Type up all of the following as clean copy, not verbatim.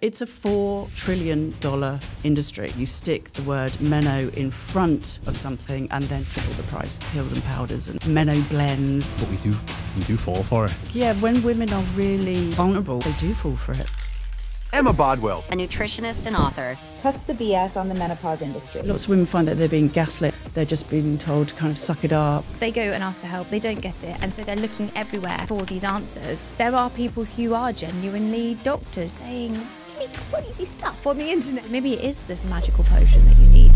It's a $4 trillion industry. You stick the word Meno in front of something and then triple the price. Pills and powders and Meno blends. But we do fall for it. Yeah, when women are really vulnerable, they do fall for it. Emma Bardwell, a nutritionist and author. Cuts the BS on the menopause industry. Lots of women find that they're being gaslit. They're just being told to kind of suck it up. They go and ask for help, they don't get it, and so they're looking everywhere for these answers. There are people who are genuinely doctors saying really crazy stuff on the internet. Maybe it is this magical potion that you need.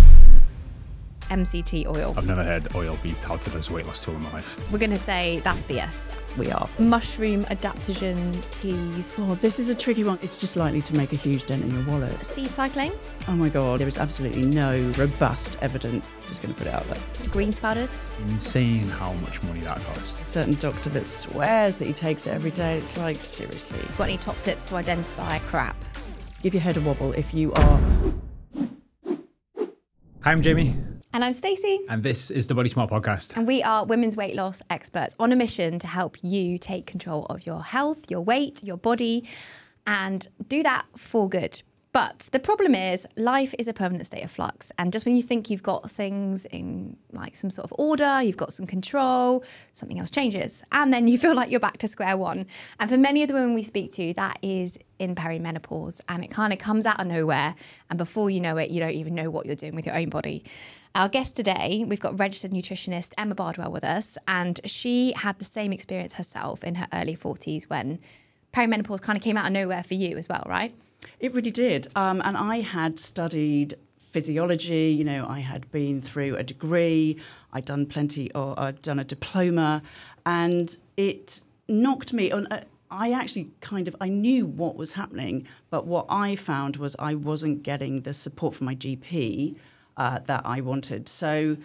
MCT oil. I've never heard oil be touted as a weight loss tool in my life. We're going to say that's BS. We are. Mushroom adaptogen teas. Oh, this is a tricky one. It's just likely to make a huge dent in your wallet. Seed cycling. Oh my God, there is absolutely no robust evidence. Just going to put it out there. Greens powders. Insane how much money that costs. A certain doctor that swears that he takes it every day. It's like, seriously. Got any top tips to identify crap? Give your head a wobble if you are... Hi, I'm Jaymie. And I'm Stacey. And this is the Body Smart Podcast. And we are women's weight loss experts on a mission to help you take control of your health, your weight, your body, and do that for good. But the problem is life is a permanent state of flux. And just when you think you've got things in like some sort of order, you've got some control, something else changes. And then you feel like you're back to square one. And for many of the women we speak to, that is in perimenopause. And it kind of comes out of nowhere. And before you know it, you don't even know what you're doing with your own body. Our guest today, we've got registered nutritionist Emma Bardwell with us, and she had the same experience herself in her early 40s when perimenopause kind of came out of nowhere for you as well, right? It really did. And I had studied physiology, you know, I had been through a degree, I'd done a diploma, and it knocked me on. I knew what was happening, but what I found was I wasn't getting the support from my GP that I wanted. So,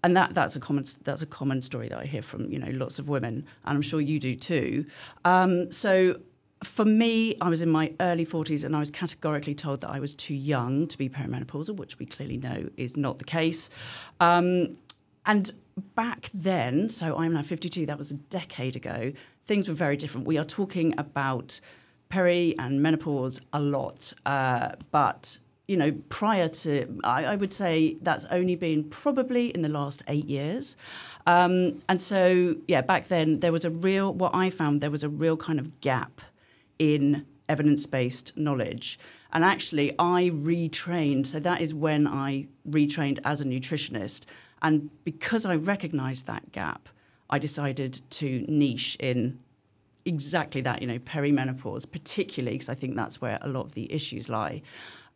and that's a common story that I hear from, you know, lots of women, and I'm sure you do too. So for me, I was in my early 40s and I was categorically told that I was too young to be perimenopausal, which we clearly know is not the case. And back then, so I'm now 52, that was a decade ago, things were very different. We are talking about peri and menopause a lot, but you know, prior to, I would say that's only been probably in the last 8 years. And so, yeah, back then there was what I found, there was a real kind of gap in evidence-based knowledge. And actually I retrained, so that is when I retrained as a nutritionist. And because I recognized that gap, I decided to niche in exactly that, you know, perimenopause, particularly because I think that's where a lot of the issues lie.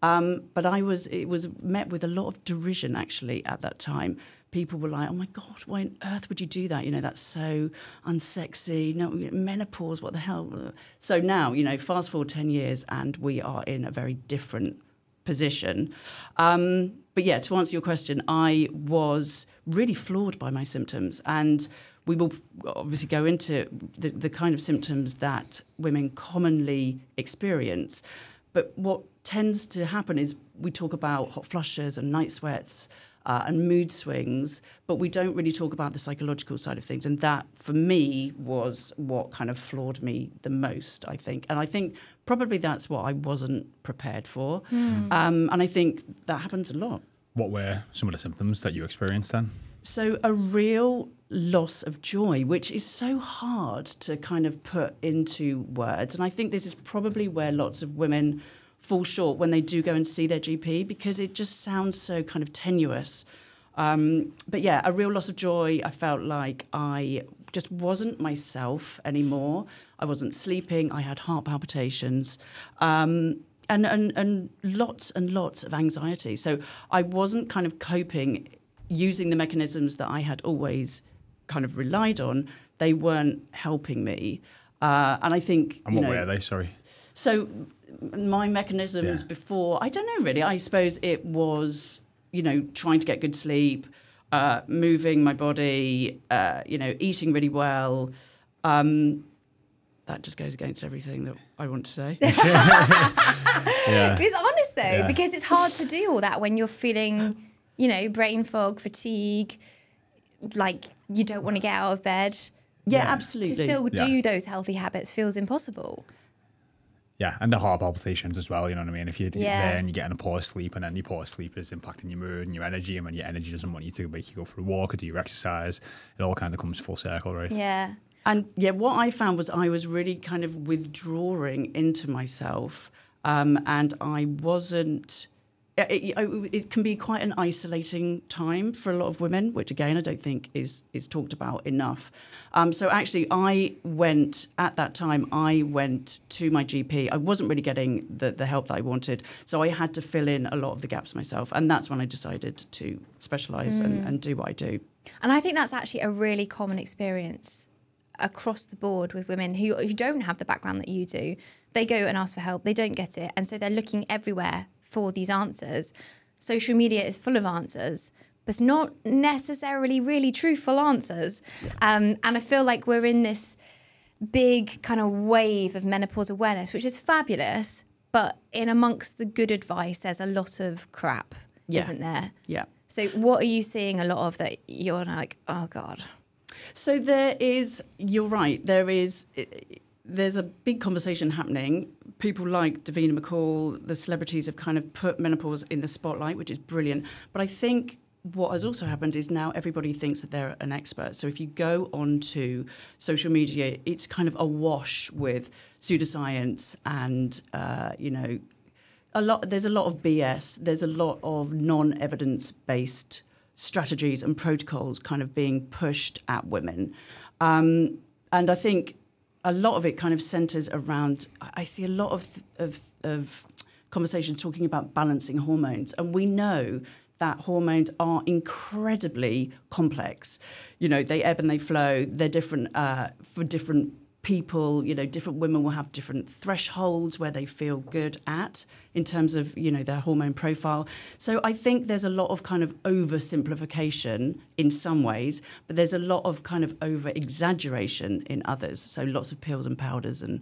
But it was met with a lot of derision, actually, at that time. People were like, oh, my God, why on earth would you do that? You know, that's so unsexy. No, menopause, what the hell? So now, you know, fast forward 10 years and we are in a very different position. But, yeah, to answer your question, I was really floored by my symptoms. And we will obviously go into the kind of symptoms that women commonly experience. But what tends to happen is we talk about hot flushes and night sweats and mood swings, but we don't really talk about the psychological side of things. And that, for me, was what kind of floored me the most, I think. And I think probably that's what I wasn't prepared for. And I think that happens a lot. What were some of the symptoms that you experienced then? So a real loss of joy, which is so hard to kind of put into words. And I think this is probably where lots of women fall short when they do go and see their GP, because it just sounds so kind of tenuous. But yeah, a real loss of joy. I felt like I just wasn't myself anymore. I wasn't sleeping. I had heart palpitations. And lots and lots of anxiety. So I wasn't kind of coping using the mechanisms that I had always kind of relied on. They weren't helping me. And I think... And what were they, sorry? So my mechanisms before, I don't know really. I suppose it was, you know, trying to get good sleep, moving my body, you know, eating really well. That just goes against everything that I want to say. It's honest though, because it's hard to do all that when you're feeling, you know, brain fog, fatigue, like you don't want to get out of bed. Yeah, absolutely. To still do those healthy habits feels impossible. Yeah, and the heart palpitations as well, you know what I mean? If you're there and you're getting a poor sleep, and then your poor sleep is impacting your mood and your energy, and when your energy doesn't want you to make you go for a walk or do your exercise, it all kind of comes full circle, right? Yeah. And yeah, what I found was I was really kind of withdrawing into myself, and I wasn't... It can be quite an isolating time for a lot of women, which again I don't think is talked about enough. So actually, at that time I went to my GP. I wasn't really getting the help that I wanted, so I had to fill in a lot of the gaps myself, and that's when I decided to specialise and do what I do. And I think that's actually a really common experience across the board with women who don't have the background that you do. They go and ask for help, they don't get it, and so they're looking everywhere for these answers. Social media is full of answers, but it's not necessarily really truthful answers. And I feel like we're in this big kind of wave of menopause awareness, which is fabulous, but in amongst the good advice, there's a lot of crap, isn't there? Yeah. So what are you seeing a lot of that you're like, oh God? So you're right, there's a big conversation happening. People like Davina McCall, the celebrities have kind of put menopause in the spotlight, which is brilliant. But I think what has also happened is now everybody thinks that they're an expert. So if you go onto social media, it's kind of awash with pseudoscience and, there's a lot of BS. There's a lot of non-evidence-based strategies and protocols kind of being pushed at women. And I think a lot of it kind of centres around, I see a lot of conversations talking about balancing hormones. And we know that hormones are incredibly complex. You know, they ebb and they flow. They're different for different people. You know, different women will have different thresholds where they feel good at in terms of, their hormone profile. So I think there's a lot of kind of oversimplification in some ways, but there's a lot of kind of over-exaggeration in others. So lots of pills and powders and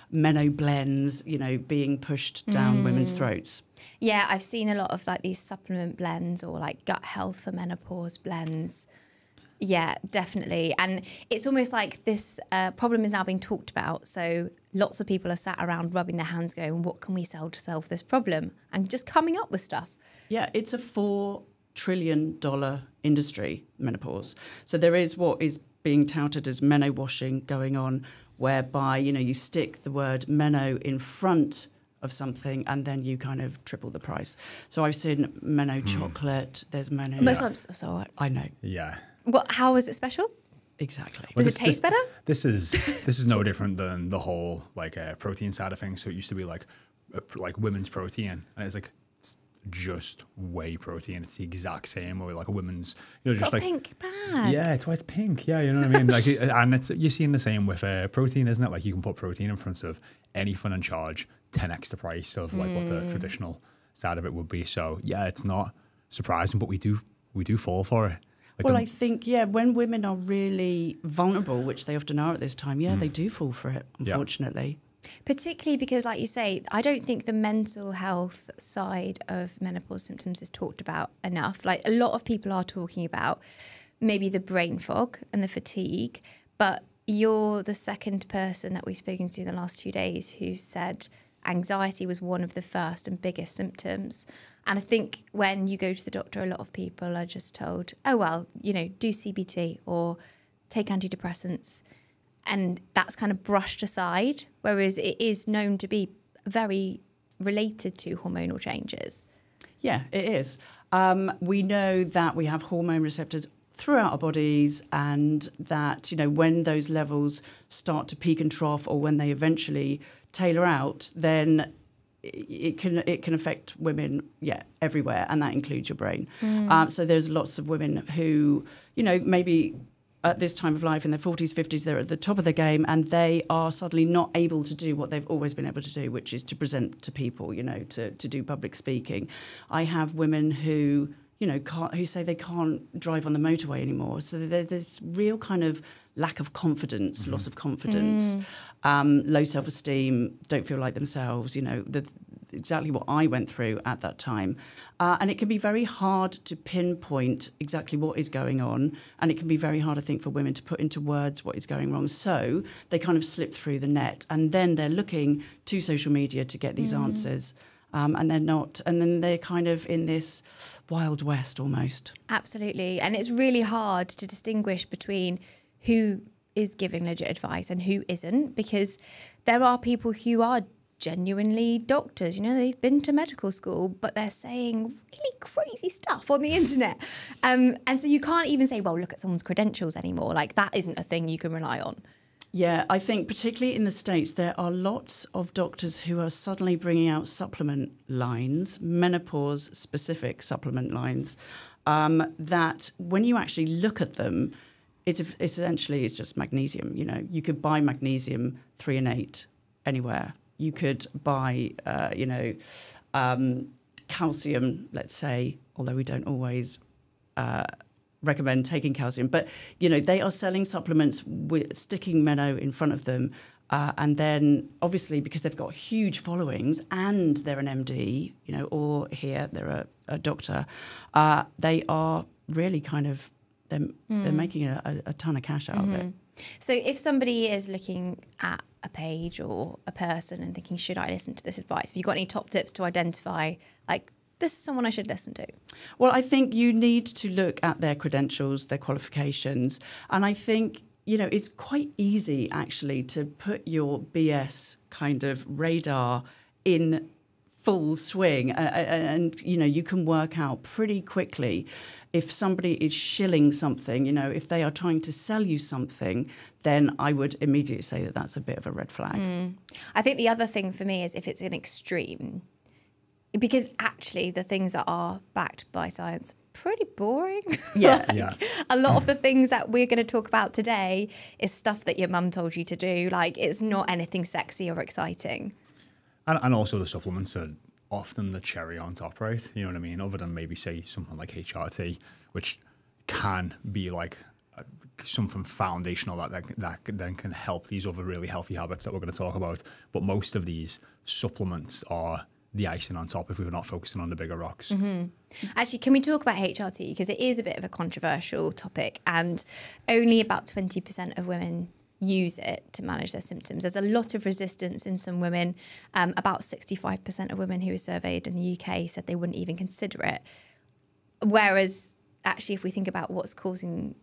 Meno blends, being pushed down women's throats. Yeah, I've seen a lot of like these supplement blends or like gut health for menopause blends. Yeah, definitely. And it's almost like this problem is now being talked about. So lots of people are sat around rubbing their hands going, what can we sell to solve this problem? And just coming up with stuff. Yeah, it's a $4 trillion industry, menopause. So there is what is being touted as meno washing going on, whereby, you stick the word meno in front of something and then you kind of triple the price. So I've seen meno chocolate, there's meno... So I know. Yeah. How is it special? Exactly. Does it taste better? This is no different than the whole protein side of things. So it used to be like women's protein, and it's like just whey protein. It's the exact same, or like a women's. It's just got like a pink bag. Yeah, it's pink. Yeah, you know what I mean. Like, and you're seeing the same with protein, isn't it? Like you can put protein in front of anything and charge 10x the price of like what the traditional side of it would be. So yeah, it's not surprising, but we do fall for it. I think, when women are really vulnerable, which they often are at this time, they do fall for it, unfortunately. Yeah. Particularly because, like you say, I don't think the mental health side of menopause symptoms is talked about enough. Like a lot of people are talking about maybe the brain fog and the fatigue, but you're the second person that we've spoken to in the last 2 days who said anxiety was one of the first and biggest symptoms. And I think when you go to the doctor, a lot of people are just told, oh, well, do CBT or take antidepressants. And that's kind of brushed aside, whereas it is known to be very related to hormonal changes. Yeah, it is. We know that we have hormone receptors throughout our bodies, and that, when those levels start to peak and trough, or when they eventually tailor out, then it can affect women, everywhere, and that includes your brain. So there's lots of women who, maybe at this time of life in their 40s, 50s, they're at the top of their game, and they are suddenly not able to do what they've always been able to do, which is to present to people, to do public speaking. I have women who, who say they can't drive on the motorway anymore. So there's this real kind of lack of confidence, loss of confidence, low self-esteem, don't feel like themselves. exactly what I went through at that time. And it can be very hard to pinpoint exactly what is going on. And it can be very hard, I think, for women to put into words what is going wrong. So they kind of slip through the net. And then they're looking to social media to get these answers. And they're not. And then they're kind of in this Wild West almost. Absolutely. And it's really hard to distinguish between who is giving legit advice and who isn't, because there are people who are genuinely doctors, they've been to medical school, but they're saying really crazy stuff on the internet. And so you can't even say, well, look at someone's credentials anymore. Like, that isn't a thing you can rely on. Yeah, I think particularly in the States, there are lots of doctors who are suddenly bringing out supplement lines, menopause-specific supplement lines, that when you actually look at them, it's just magnesium. You could buy magnesium 3 and 8 anywhere. You could buy, calcium, let's say, although we don't always recommend taking calcium. But, they are selling supplements with sticking Meno in front of them. And then, obviously, because they've got huge followings and they're an MD, or here they're a doctor, they are really kind of, they're making a ton of cash out of it. So if somebody is looking at a page or a person and thinking, should I listen to this advice? Have you got any top tips to identify, like, this is someone I should listen to? Well, I think you need to look at their credentials, their qualifications. And I think, it's quite easy, actually, to put your BS kind of radar in full swing. And you can work out pretty quickly if somebody is shilling something, if they are trying to sell you something, then I would immediately say that that's a bit of a red flag. I think the other thing for me is if it's an extreme, because actually the things that are backed by science pretty boring. Yeah. A lot of the things that we're going to talk about today is stuff that your mum told you to do. Like, it's not anything sexy or exciting. And also the supplements are often the cherry on top, right? You know what I mean? Other than maybe, say, something like HRT, which can be like something foundational that then can help these other really healthy habits that we're going to talk about. But most of these supplements are the icing on top if we're not focusing on the bigger rocks. Actually, can we talk about HRT? Because it is a bit of a controversial topic, and only about 20% of women use it to manage their symptoms. There's a lot of resistance in some women. About 65% of women who were surveyed in the UK said they wouldn't even consider it. Whereas, actually, if we think about what's causing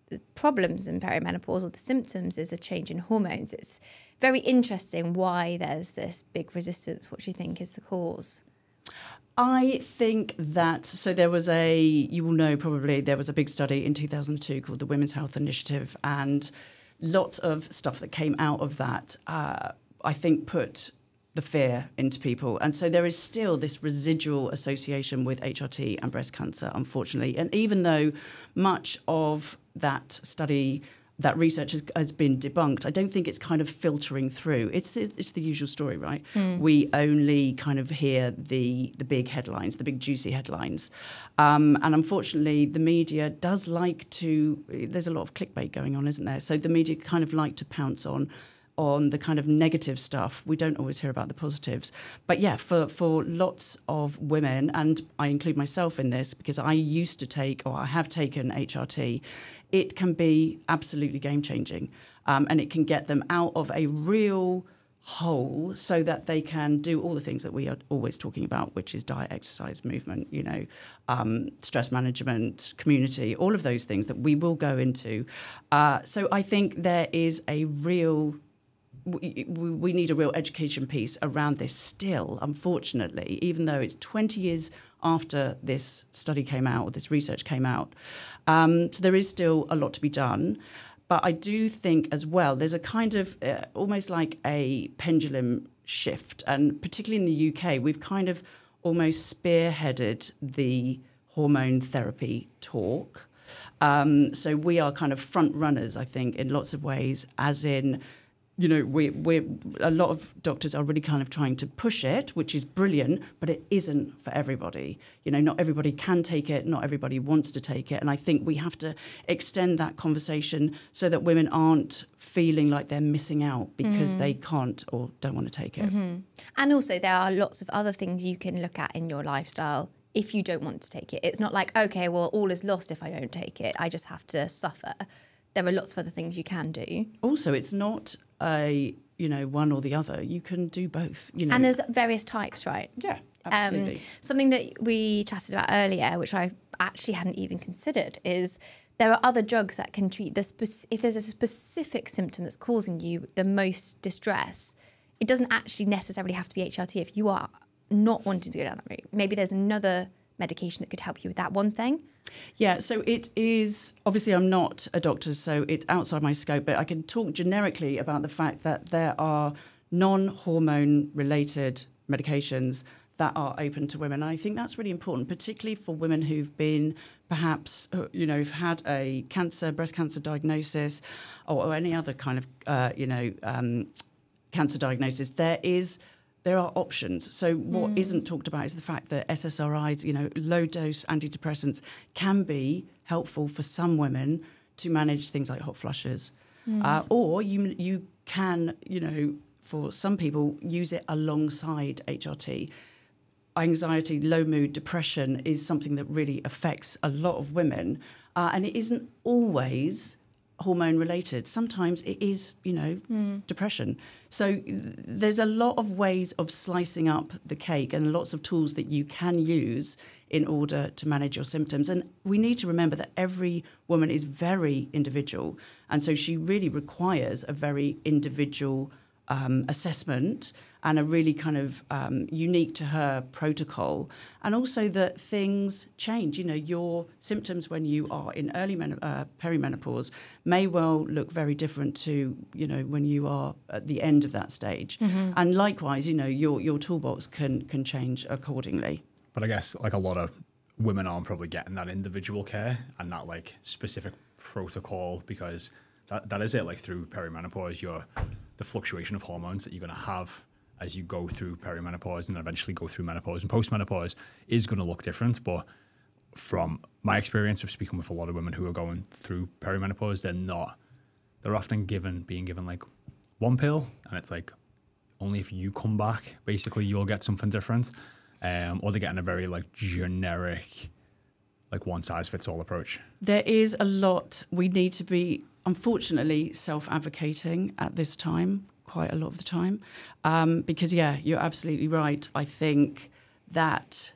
the problems in perimenopause or the symptoms is a change in hormones. It's very interesting why there's this big resistance. What do you think is the cause? I think that, so there was you will know probably, there was a big study in 2002 called the Women's Health Initiative, and lots of stuff that came out of that, I think, put the fear into people. And so there is still this residual association with HRT and breast cancer, unfortunately. And even though much of that study, that research has been debunked, I don't think it's kind of filtering through. It's the usual story, right? We only kind of hear the big headlines, the big juicy headlines. And unfortunately, the media does like to, there's a lot of clickbait going on, isn't there? So the media kind of like to pounce on the kind of negative stuff. We don't always hear about the positives. But yeah, for lots of women, and I include myself in this because I used to take, or I have taken HRT, it can be absolutely game-changing. And it can get them out of a real hole so that they can do all the things that we are always talking about, which is diet, exercise, movement, stress management, community, all of those things that we will go into. So I think there is a real... We need a real education piece around this still, unfortunately, even though it's 20 years after this study came out, or this research came out. So there is still a lot to be done. But I do think as well, there's a kind of almost like a pendulum shift. And particularly in the UK, we've kind of almost spearheaded the hormone therapy talk. So we are kind of front runners, I think, in lots of ways, as in... you know, we're a lot of doctors are really kind of trying to push it, which is brilliant, but it isn't for everybody. You know, not everybody can take it, not everybody wants to take it. And I think we have to extend that conversation so that women aren't feeling like they're missing out because they can't or don't want to take it. And also there are lots of other things you can look at in your lifestyle if you don't want to take it. It's not like, okay, well, all is lost if I don't take it. I just have to suffer. There are lots of other things you can do. Also, it's not a, you know, one or the other. You can do both. You know. And there's various types, right? Yeah, absolutely. Something that we chatted about earlier, which I actually hadn't even considered, is there are other drugs that can treat if there's a specific symptom that's causing you the most distress. It doesn't actually necessarily have to be HRT if you are not wanting to go down that route. Maybe there's another medication that could help you with that one thing. Yeah, so it is, obviously I'm not a doctor, so it's outside my scope, but I can talk generically about the fact that there are non-hormone related medications that are open to women. And I think that's really important, particularly for women who've been perhaps, you know, who've had a breast cancer diagnosis or any other kind of, cancer diagnosis. There are options. So what isn't talked about is the fact that SSRIs, you know, low-dose antidepressants can be helpful for some women to manage things like hot flushes. Or you can, you know, for some people, use it alongside HRT. Anxiety, low mood, depression is something that really affects a lot of women. And it isn't always hormone related. Sometimes it is, you know, depression. So there's a lot of ways of slicing up the cake and lots of tools that you can use in order to manage your symptoms. And we need to remember that every woman is very individual. And so she really requires a very individual assessment and a really kind of unique to her protocol. And also that things change. You know, your symptoms when you are in early perimenopause may well look very different to, you know, when you are at the end of that stage. And likewise, you know, your toolbox can change accordingly. But I guess like a lot of women aren't probably getting that individual care and that like specific protocol, because that is it. Like through perimenopause, the fluctuation of hormones that you're going to have as you go through perimenopause and then eventually go through menopause and postmenopause is going to look different. But from my experience of speaking with a lot of women who are going through perimenopause, they're often being given like one pill, and it's like only if you come back, basically you'll get something different. Or they're getting a very like generic, like one size fits all approach. There is a lot. We need to be, unfortunately, self-advocating at this time, quite a lot of the time. Because, yeah, you're absolutely right. I think that,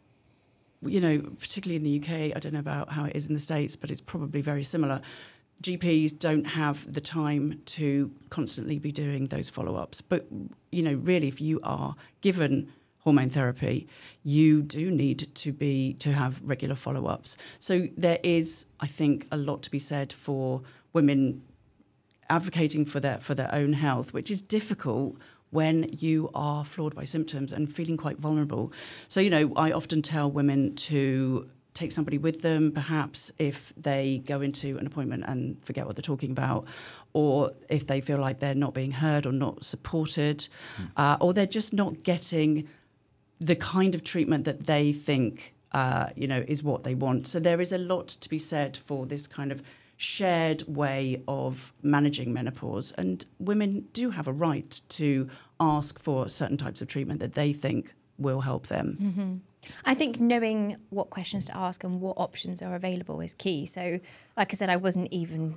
you know, particularly in the UK, I don't know about how it is in the States, but it's probably very similar. GPs don't have the time to constantly be doing those follow-ups. But, you know, really, if you are given hormone therapy, you do need to have regular follow-ups. So there is, I think, a lot to be said for women advocating for their own health, which is difficult when you are flawed by symptoms and feeling quite vulnerable. So, you know, I often tell women to take somebody with them, perhaps if they go into an appointment and forget what they're talking about, or if they feel like they're not being heard or not supported, or they're just not getting the kind of treatment that they think, you know, is what they want. So there is a lot to be said for this kind of shared way of managing menopause. And women do have a right to ask for certain types of treatment that they think will help them. I think knowing what questions to ask and what options are available is key. So, like I said, I wasn't even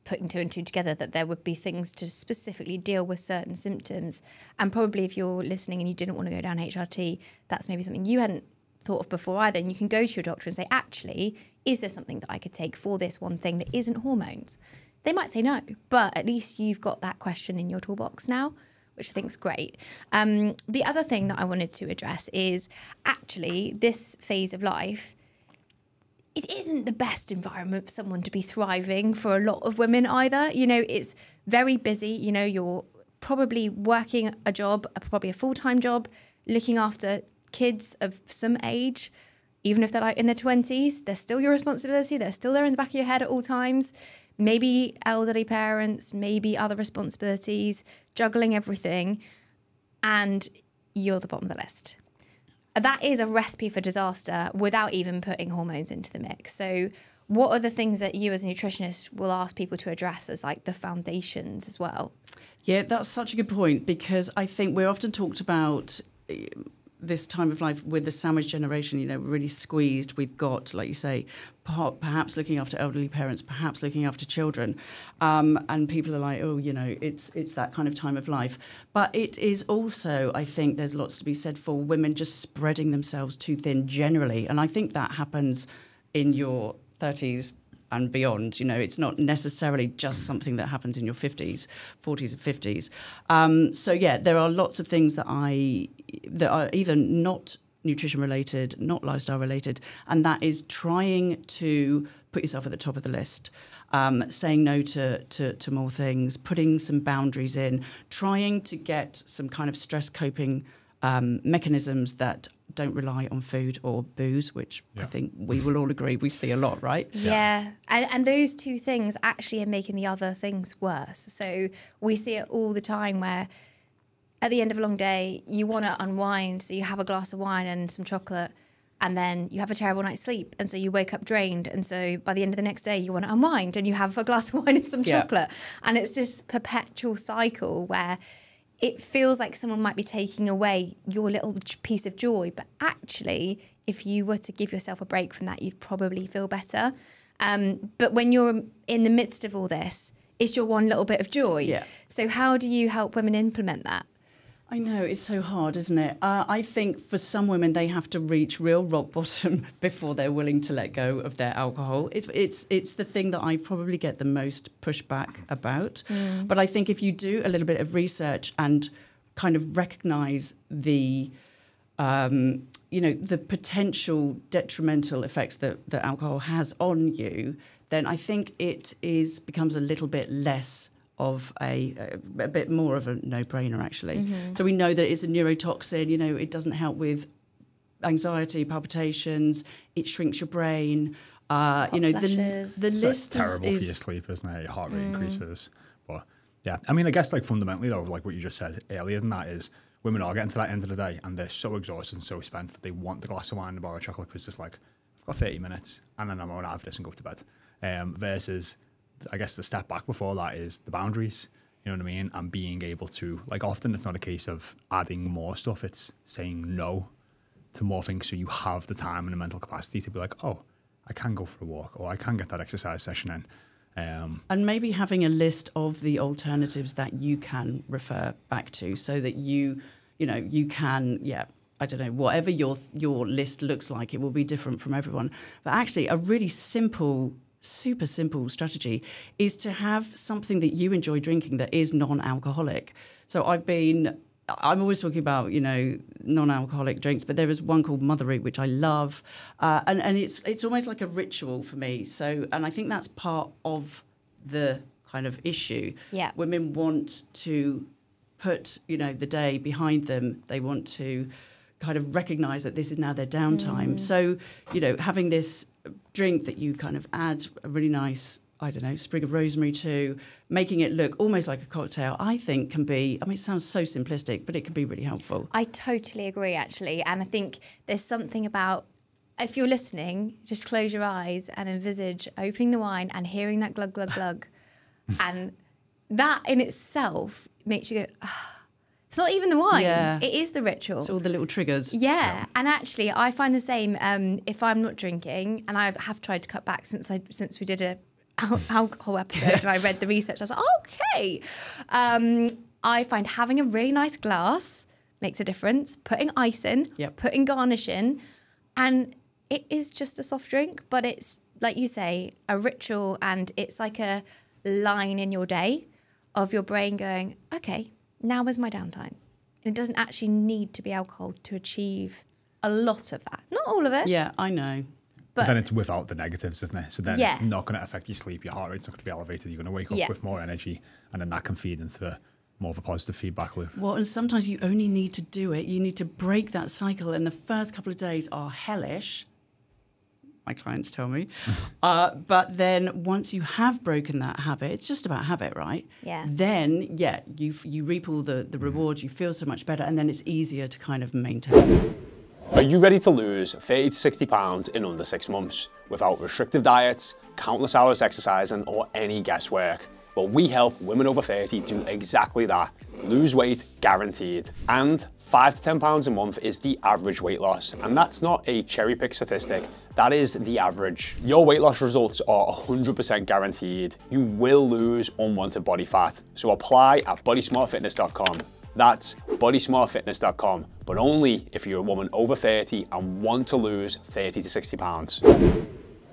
putting two and two together that there would be things to specifically deal with certain symptoms. And probably if you're listening and you didn't want to go down HRT, that's maybe something you hadn't thought of before either. And you can go to your doctor and say, actually, is there something that I could take for this one thing that isn't hormones? They might say no, but at least you've got that question in your toolbox now, which I think is great. The other thing that I wanted to address is actually this phase of life, it isn't the best environment for someone to be thriving for a lot of women either. You know, it's very busy. You know, you're probably working a job, probably a full-time job, looking after kids of some age. Even if they're like in their 20s, they're still your responsibility. They're still there in the back of your head at all times. maybe elderly parents, maybe other responsibilities, juggling everything, and you're the bottom of the list. That is a recipe for disaster without even putting hormones into the mix. So what are the things that you as a nutritionist will ask people to address as like the foundations as well? Yeah, that's such a good point, because I think we're often talked about this time of life with the sandwich generation, you know, really squeezed. We've got, like you say, perhaps looking after elderly parents, perhaps looking after children. And people are like, oh, you know, it's that kind of time of life. But it is also, I think there's lots to be said for women just spreading themselves too thin generally. And I think that happens in your 30s and beyond. You know, it's not necessarily just something that happens in your 50s, 40s and 50s. So yeah, there are lots of things that are either not nutrition related, not lifestyle related, and that is trying to put yourself at the top of the list, saying no to more things, putting some boundaries in, trying to get some kind of stress coping mechanisms that don't rely on food or booze, which I think we will all agree we see a lot, right? Yeah. And those two things actually are making the other things worse. So we see it all the time where at the end of a long day, you want to unwind. So you have a glass of wine and some chocolate, and then you have a terrible night's sleep. And so you wake up drained. And so by the end of the next day, you want to unwind and you have a glass of wine and some chocolate. And it's this perpetual cycle where it feels like someone might be taking away your little piece of joy. But actually, if you were to give yourself a break from that, you'd probably feel better. But when you're in the midst of all this, it's your one little bit of joy. Yeah. So how do you help women implement that? I know, it's so hard, isn't it? I think for some women, they have to reach real rock bottom before they're willing to let go of their alcohol. It's the thing that I probably get the most pushback about. But I think if you do a little bit of research and kind of recognise the, the potential detrimental effects that alcohol has on you, then I think it becomes a little bit less of a bit more of a no-brainer, actually. So we know that it's a neurotoxin. You know, it doesn't help with anxiety, palpitations. It shrinks your brain. The list terrible is for your sleep, isn't it? Your heart rate increases. But yeah, I mean, I guess like fundamentally though, like what you just said earlier than that is women are getting to that end of the day and they're so exhausted and so spent that they want the glass of wine and a bar of chocolate because it's like, I've got 30 minutes and then I'm going to have this and go to bed. Versus, I guess the step back before that is the boundaries, you know what I mean? And being able to, like, often it's not a case of adding more stuff, it's saying no to more things so you have the time and the mental capacity to be like, oh, I can go for a walk or I can get that exercise session in. And maybe having a list of the alternatives that you can refer back to so that you can, I don't know, whatever your list looks like, it will be different from everyone. But actually a really super simple strategy is to have something that you enjoy drinking that is non-alcoholic. So I'm always talking about, non-alcoholic drinks, but there is one called Motherly, which I love. And it's almost like a ritual for me. So, and I think that's part of the kind of issue. Yeah. Women want to put, the day behind them. They want to kind of recognize that this is now their downtime. So, having this drink that you kind of add a really nice, sprig of rosemary to, making it look almost like a cocktail, I think can be, it sounds so simplistic, but it can be really helpful. I totally agree, actually. And I think there's something about, if you're listening, just close your eyes and envisage opening the wine and hearing that glug, glug, glug. And that in itself makes you go, it's not even the wine. Yeah. It is the ritual. It's all the little triggers. Yeah. And actually, I find the same if I'm not drinking, and I have tried to cut back since we did a alcohol episode and I read the research. I was like, okay. I find having a really nice glass makes a difference. Putting ice in, putting garnish in, and it is just a soft drink, but it's, like you say, a ritual, and it's like a line in your day of your brain going, okay, now is my downtime. And it doesn't actually need to be alcohol to achieve a lot of that. Not all of it. Yeah, I know. But then it's without the negatives, isn't it? So then it's not going to affect your sleep, your heart rate's not going to be elevated, you're going to wake up with more energy, and then that can feed into more of a positive feedback loop. Well, and sometimes you only need to do it. You need to break that cycle, and the first couple of days are hellish. my clients tell me. But then once you have broken that habit, it's just about habit, right? Yeah. Then, you reap all the rewards, you feel so much better, and then it's easier to kind of maintain. Are you ready to lose 30 to 60 pounds in under 6 months without restrictive diets, countless hours exercising, or any guesswork? Well, we help women over 30 do exactly that. Lose weight guaranteed. And 5 to 10 pounds a month is the average weight loss. And that's not a cherry pick statistic. That is the average. Your weight loss results are 100% guaranteed. You will lose unwanted body fat. So apply at bodysmartfitness.com. That's bodysmartfitness.com, but only if you're a woman over 30 and want to lose 30 to 60 pounds.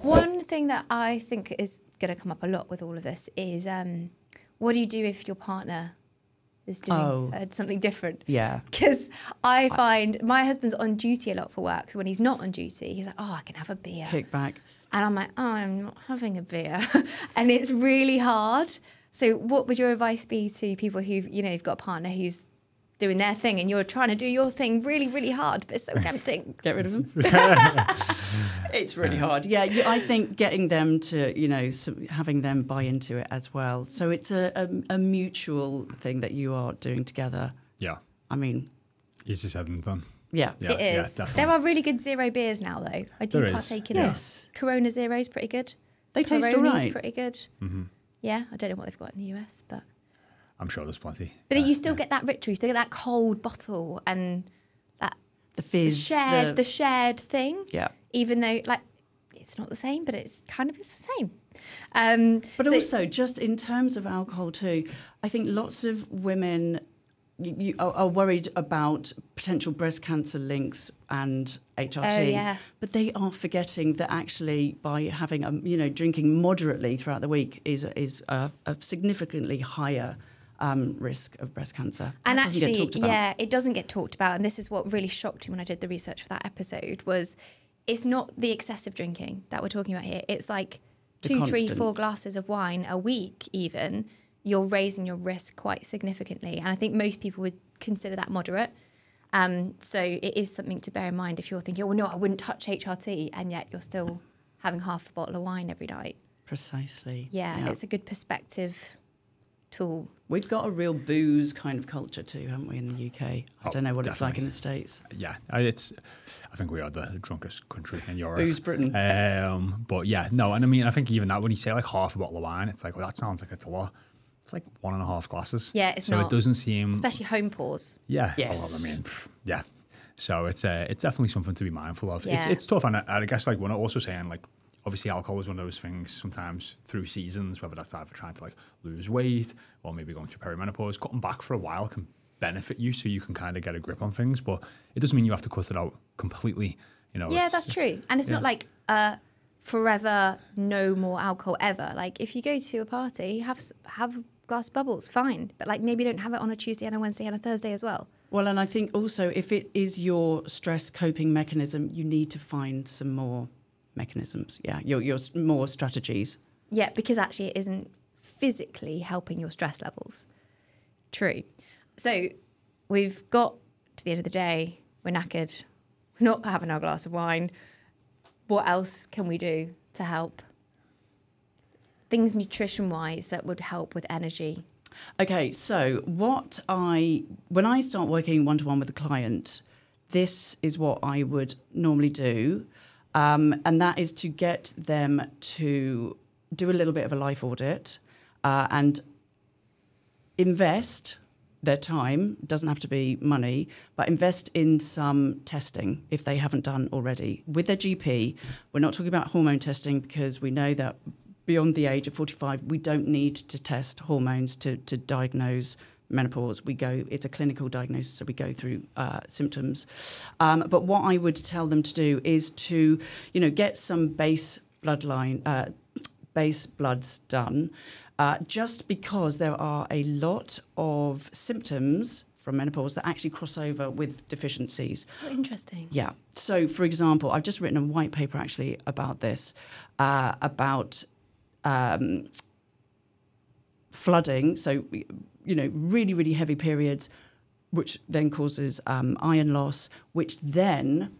One thing that I think is going to come up a lot with all of this is what do you do if your partner is doing something different? Yeah. Because I find my husband's on duty a lot for work, so when he's not on duty, he's like, oh, I can have a beer. Kick back. And I'm like, oh, I'm not having a beer. And it's really hard. So what would your advice be to people who, you've got a partner who's doing their thing and you're trying to do your thing really, really hard, but it's so tempting? Get rid of them. It's really hard. Yeah, I think getting them to, having them buy into it as well. So it's a mutual thing that you are doing together. Yeah. I mean, easier said than done. Yeah. It is. Yeah, there are really good zero beers now, though. I do There is. partake in Yes. it. Corona Zero's pretty good. They taste all Corona's right. pretty good. Yeah, I don't know what they've got in the US, but I'm sure there's plenty. But you still get that ritual. You still get that cold bottle and that The fizz. the shared thing. Yeah. Even though, it's not the same, but it's kind of the same. But also, just in terms of alcohol too, I think lots of women you are worried about potential breast cancer links and HRT. Oh, yeah. But they are forgetting that actually by having drinking moderately throughout the week is a significantly higher risk of breast cancer. And That doesn't actually, get talked about. yeah, it doesn't get talked about. And this is what really shocked me when I did the research for that episode was it's not the excessive drinking that we're talking about here. It's like The 2, 3, constant. 4 glasses of wine a week even. You're raising your risk quite significantly. And I think most people would consider that moderate. So it is something to bear in mind if you're thinking, oh, no, I wouldn't touch HRT, and yet you're still having half a bottle of wine every night. Precisely. Yeah, it's a good perspective tool. We've got a real booze kind of culture too, haven't we, in the UK? I don't know what it's like in the States. Yeah, I think we are the drunkest country in Europe. Booze Britain. But yeah, no, and I mean, I think even that, when you say like half a bottle of wine, it's like, well, that sounds like it's a lot. It's like 1.5 glasses. Yeah, it's so not. it doesn't seem... Especially home pours. Yeah. Yes. Well, I mean, yeah. So it's definitely something to be mindful of. Yeah. It's tough, and I guess like when I'm also saying like, obviously alcohol is one of those things sometimes through seasons, whether that's either trying to like lose weight or maybe going through perimenopause, cutting back for a while can benefit you so you can kind of get a grip on things, but it doesn't mean you have to cut it out completely. Yeah, that's true. And it's not like forever, no more alcohol ever. Like if you go to a party, have a glass of bubbles, fine. But like maybe don't have it on a Tuesday and a Wednesday and a Thursday as well. Well, and I think also if it is your stress coping mechanism, you need to find some more mechanisms. Yeah, your more strategies. Yeah, because actually it isn't physically helping your stress levels. True. So we've got to the end of the day, we're knackered, we're not having our glass of wine. What else can we do to help? Things nutrition-wise that would help with energy. Okay, so when I start working one-to-one with a client, this is what I would normally do. And that is to get them to do a little bit of a life audit and invest their time, doesn't have to be money, but invest in some testing if they haven't done already with their GP. We're not talking about hormone testing because we know that beyond the age of 45, we don't need to test hormones to diagnose menopause. It's a clinical diagnosis, so we go through symptoms. But what I would tell them to do is to, get some base bloods done, just because there are a lot of symptoms from menopause that actually cross over with deficiencies. Oh, interesting. Yeah. So, for example, I've just written a white paper actually about this, about flooding. So, really, really heavy periods, which then causes iron loss, which then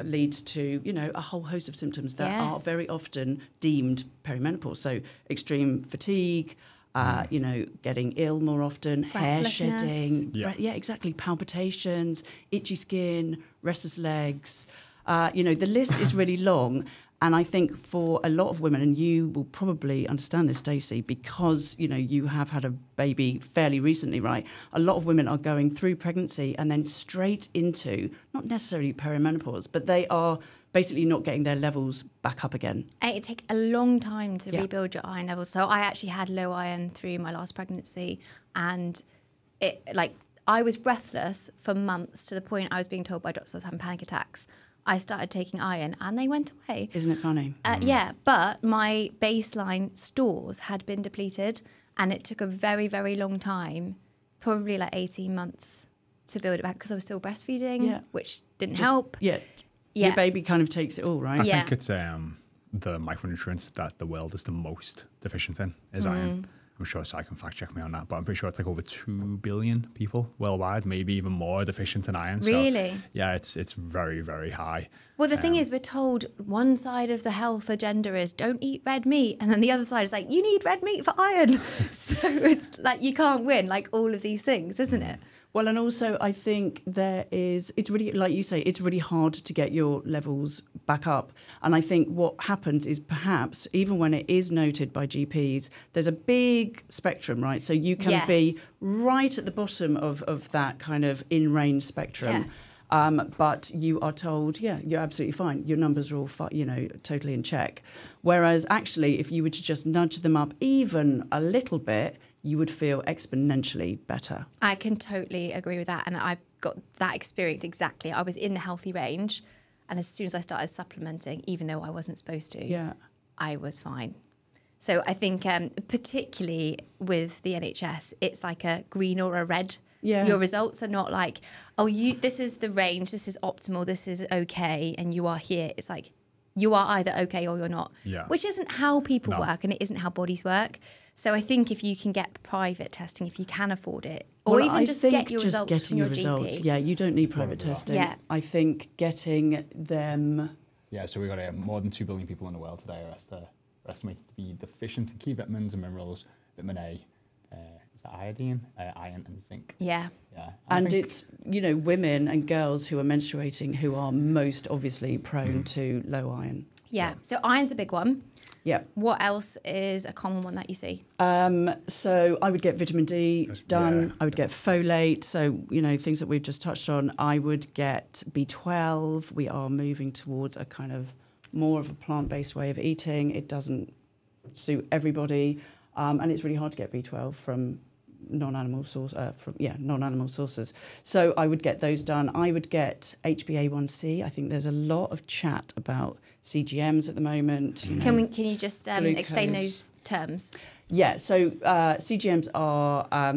leads to, a whole host of symptoms that are very often deemed perimenopause. So extreme fatigue, getting ill more often, hair shedding, exactly, palpitations, itchy skin, restless legs. The list is really long. And I think for a lot of women, and you will probably understand this, Stacey, because, you have had a baby fairly recently, right? A lot of women are going through pregnancy and then straight into, not necessarily perimenopause, but they are basically not getting their levels back up again. And it takes a long time to rebuild your iron levels. So I actually had low iron through my last pregnancy, and I was breathless for months to the point I was being told by doctors I was having panic attacks. I started taking iron and they went away. Isn't it funny? Yeah, but my baseline stores had been depleted, and it took a very, very long time, probably 18 months to build it back, because I was still breastfeeding, which didn't help. Yeah. Your baby kind of takes it all, right? I think it's the micronutrients that the world is the most deficient in is iron. I'm sure Si can fact check me on that, but I'm pretty sure it's over 2 billion people worldwide, maybe even more, deficient in iron. Really? So, yeah, it's very, very high. Well, the thing is, we're told one side of the health agenda is don't eat red meat, and then the other side is you need red meat for iron. So it's you can't win, all of these things, isn't it? Well, and also I think it's really, like you say, it's really hard to get your levels back up. And I think what happens is perhaps, even when it is noted by GPs, there's a big spectrum, right? So you can be right at the bottom of that kind of in-range spectrum. Yes. But you are told, you're absolutely fine. Your numbers are all, totally in check. Whereas actually, if you were to just nudge them up even a little bit, you would feel exponentially better. I can totally agree with that. And I've got that experience exactly. I was in the healthy range, and as soon as I started supplementing, even though I wasn't supposed to, I was fine. So I think particularly with the NHS, it's like a green or a red. Yeah. Your results are not this is the range, this is optimal, this is okay, and you are here. It's you are either okay or you're not, which isn't how people work, and it isn't how bodies work. So I think if you can get private testing, if you can afford it, or even just get your results from your GP. Yeah, you don't need private testing. Yeah. I think getting them... Yeah, so we've got more than 2 billion people in the world today are estimated to be deficient in key vitamins and minerals, vitamin A, is that iodine, iron and zinc. Yeah. And it's, women and girls who are menstruating who are most obviously prone to low iron. Yeah, so iron's a big one. Yeah. What else is a common one that you see? So I would get vitamin D done. I would get folate. So, things that we've just touched on. I would get B12. We are moving towards a kind of more of a plant-based way of eating. It doesn't suit everybody. And it's really hard to get B12 from non-animal sources. So I would get those done. I would get HbA1c. I think there's a lot of chat about CGMs at the moment. Can you just explain those terms? Yeah, so CGMs are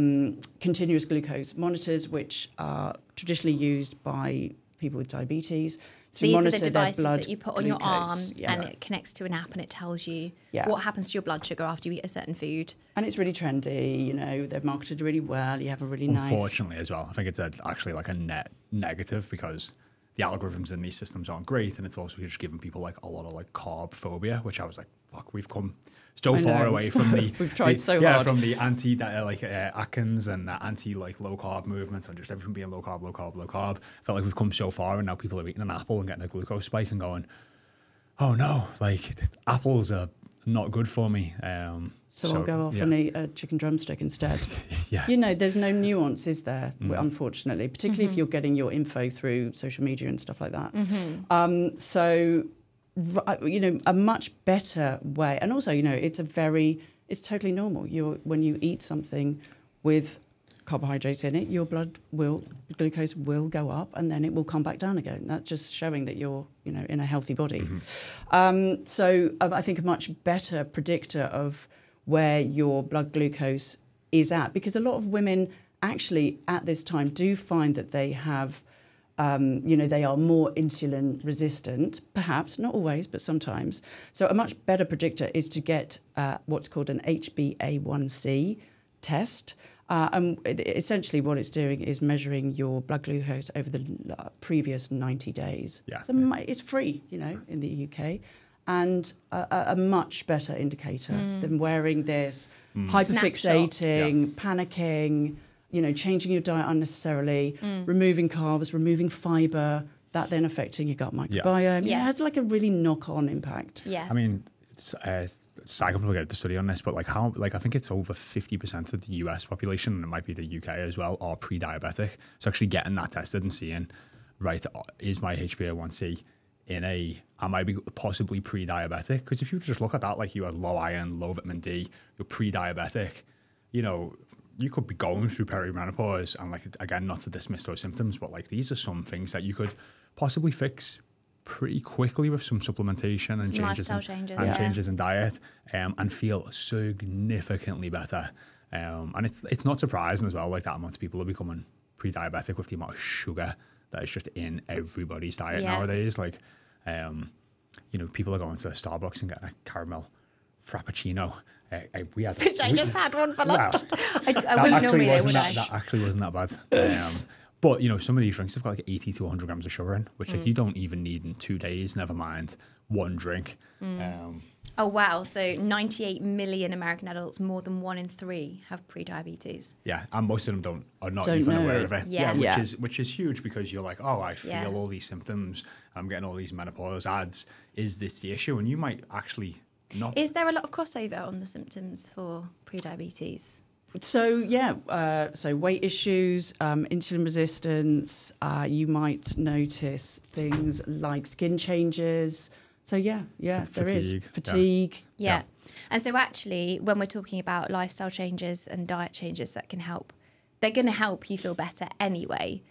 continuous glucose monitors, which are traditionally used by people with diabetes. So these are the devices that you put on your arm, and it connects to an app, and it tells you what happens to your blood sugar after you eat a certain food. And it's really trendy, they're marketed really well. You have a really nice... Unfortunately as well, I think it's actually a net negative, because the algorithms in these systems aren't great, and it's also just giving people a lot of carb phobia, which I was fuck, we've come so far away from the we've tried so hard from the anti Atkins and anti low carb movements, and just everything being low carb. I felt like we've come so far, and now people are eating an apple and getting a glucose spike and going, oh no, apples are not good for me. So I'll go off and eat a chicken drumstick instead. There's no nuance, is there? Unfortunately, particularly if you're getting your info through social media and stuff like that. So a much better way, and also it's totally normal. When you eat something with carbohydrates in it, your glucose will go up, and then it will come back down again. That's just showing that you're in a healthy body. So I think a much better predictor of where your blood glucose is at, because a lot of women actually at this time do find that they have they are more insulin resistant, perhaps, not always, but sometimes. So a much better predictor is to get what's called an HbA1c test. Essentially what it's doing is measuring your blood glucose over the previous 90 days. Yeah. So it's free, in the UK, and a much better indicator than wearing this, hyperfixating, panicking, changing your diet unnecessarily, removing carbs, removing fibre, that then affecting your gut microbiome. Yeah, it has like a really knock-on impact. Yes. I mean, I can get the study on this, but I think it's over 50% of the US population, and it might be the UK as well, are pre-diabetic. So actually getting that tested and seeing, right, is my HbA1c am I possibly pre-diabetic? Because if you just look at that, like you have low iron, low vitamin D, you're pre-diabetic, you could be going through perimenopause, and again, not to dismiss those symptoms, but these are some things that you could possibly fix pretty quickly with some supplementation and changes in diet, and feel significantly better. And it's not surprising as well, that amount of people are becoming pre-diabetic with the amount of sugar that is just in everybody's diet nowadays. People are going to Starbucks and getting a caramel frappuccino. I just had one for lunch. I wouldn't normally do, would I? That actually wasn't that bad. But some of these drinks have got 80 to 100 grams of sugar in, which you don't even need in 2 days, never mind one drink. Oh, wow. So 98 million American adults, more than 1 in 3, have pre-diabetes. Yeah, and most of them are not even aware of it. Yeah. Which is huge, because you're like, I feel all these symptoms, I'm getting all these menopause ads. Is this the issue? And you might actually not. Is there a lot of crossover on the symptoms for pre-diabetes? So so weight issues, insulin resistance, you might notice things like skin changes. So there is fatigue. Yeah. And so actually, when we're talking about lifestyle changes and diet changes that can help, they're going to help you feel better anyway,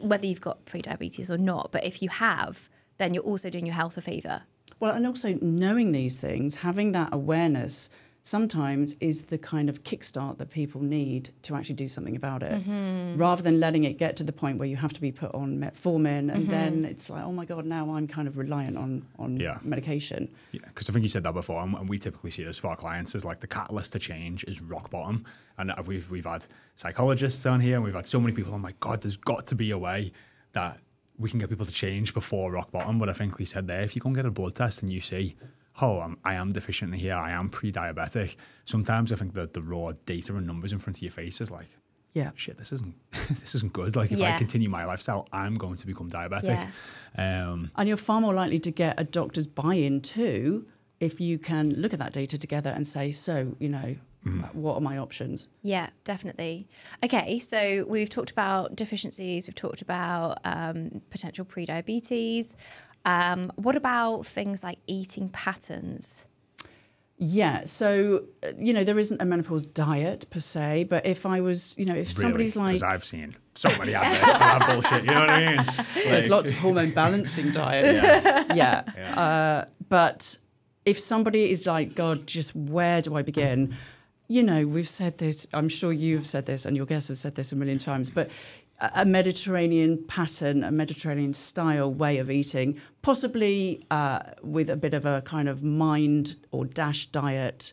whether you've got pre-diabetes or not. But if you have, then you're also doing your health a favour. Well, and also knowing these things, having that awareness sometimes is the kind of kickstart that people need to actually do something about it, rather than letting it get to the point where you have to be put on metformin, and then it's like, oh my God, now I'm kind of reliant on medication. Yeah, because I think you said that before, and we typically see this for our clients as the catalyst to change is rock bottom. And we've had psychologists on here, and we've had so many people. I'm like, God, there's got to be a way that we can get people to change before rock bottom. But I think we said there, if you go and get a blood test and you see, I am deficient in here, I am pre-diabetic. Sometimes I think that the raw data and numbers in front of your face is shit, this isn't good. If I continue my lifestyle, I'm going to become diabetic. And you're far more likely to get a doctor's buy-in too if you can look at that data together and say, what are my options? Yeah, definitely. Okay, so we've talked about deficiencies, we've talked about potential pre-diabetes. What about things like eating patterns? Yeah, so, there isn't a menopause diet per se, but if I was, if somebody's like... Because I've seen so many adverts for that bullshit, you know what I mean? There's lots of hormone balancing diets. But if somebody is like, God, just where do I begin? We've said this, I'm sure you've said this, and your guests have said this a million times, but a Mediterranean pattern, a Mediterranean style way of eating, possibly with a bit of a kind of mind or DASH diet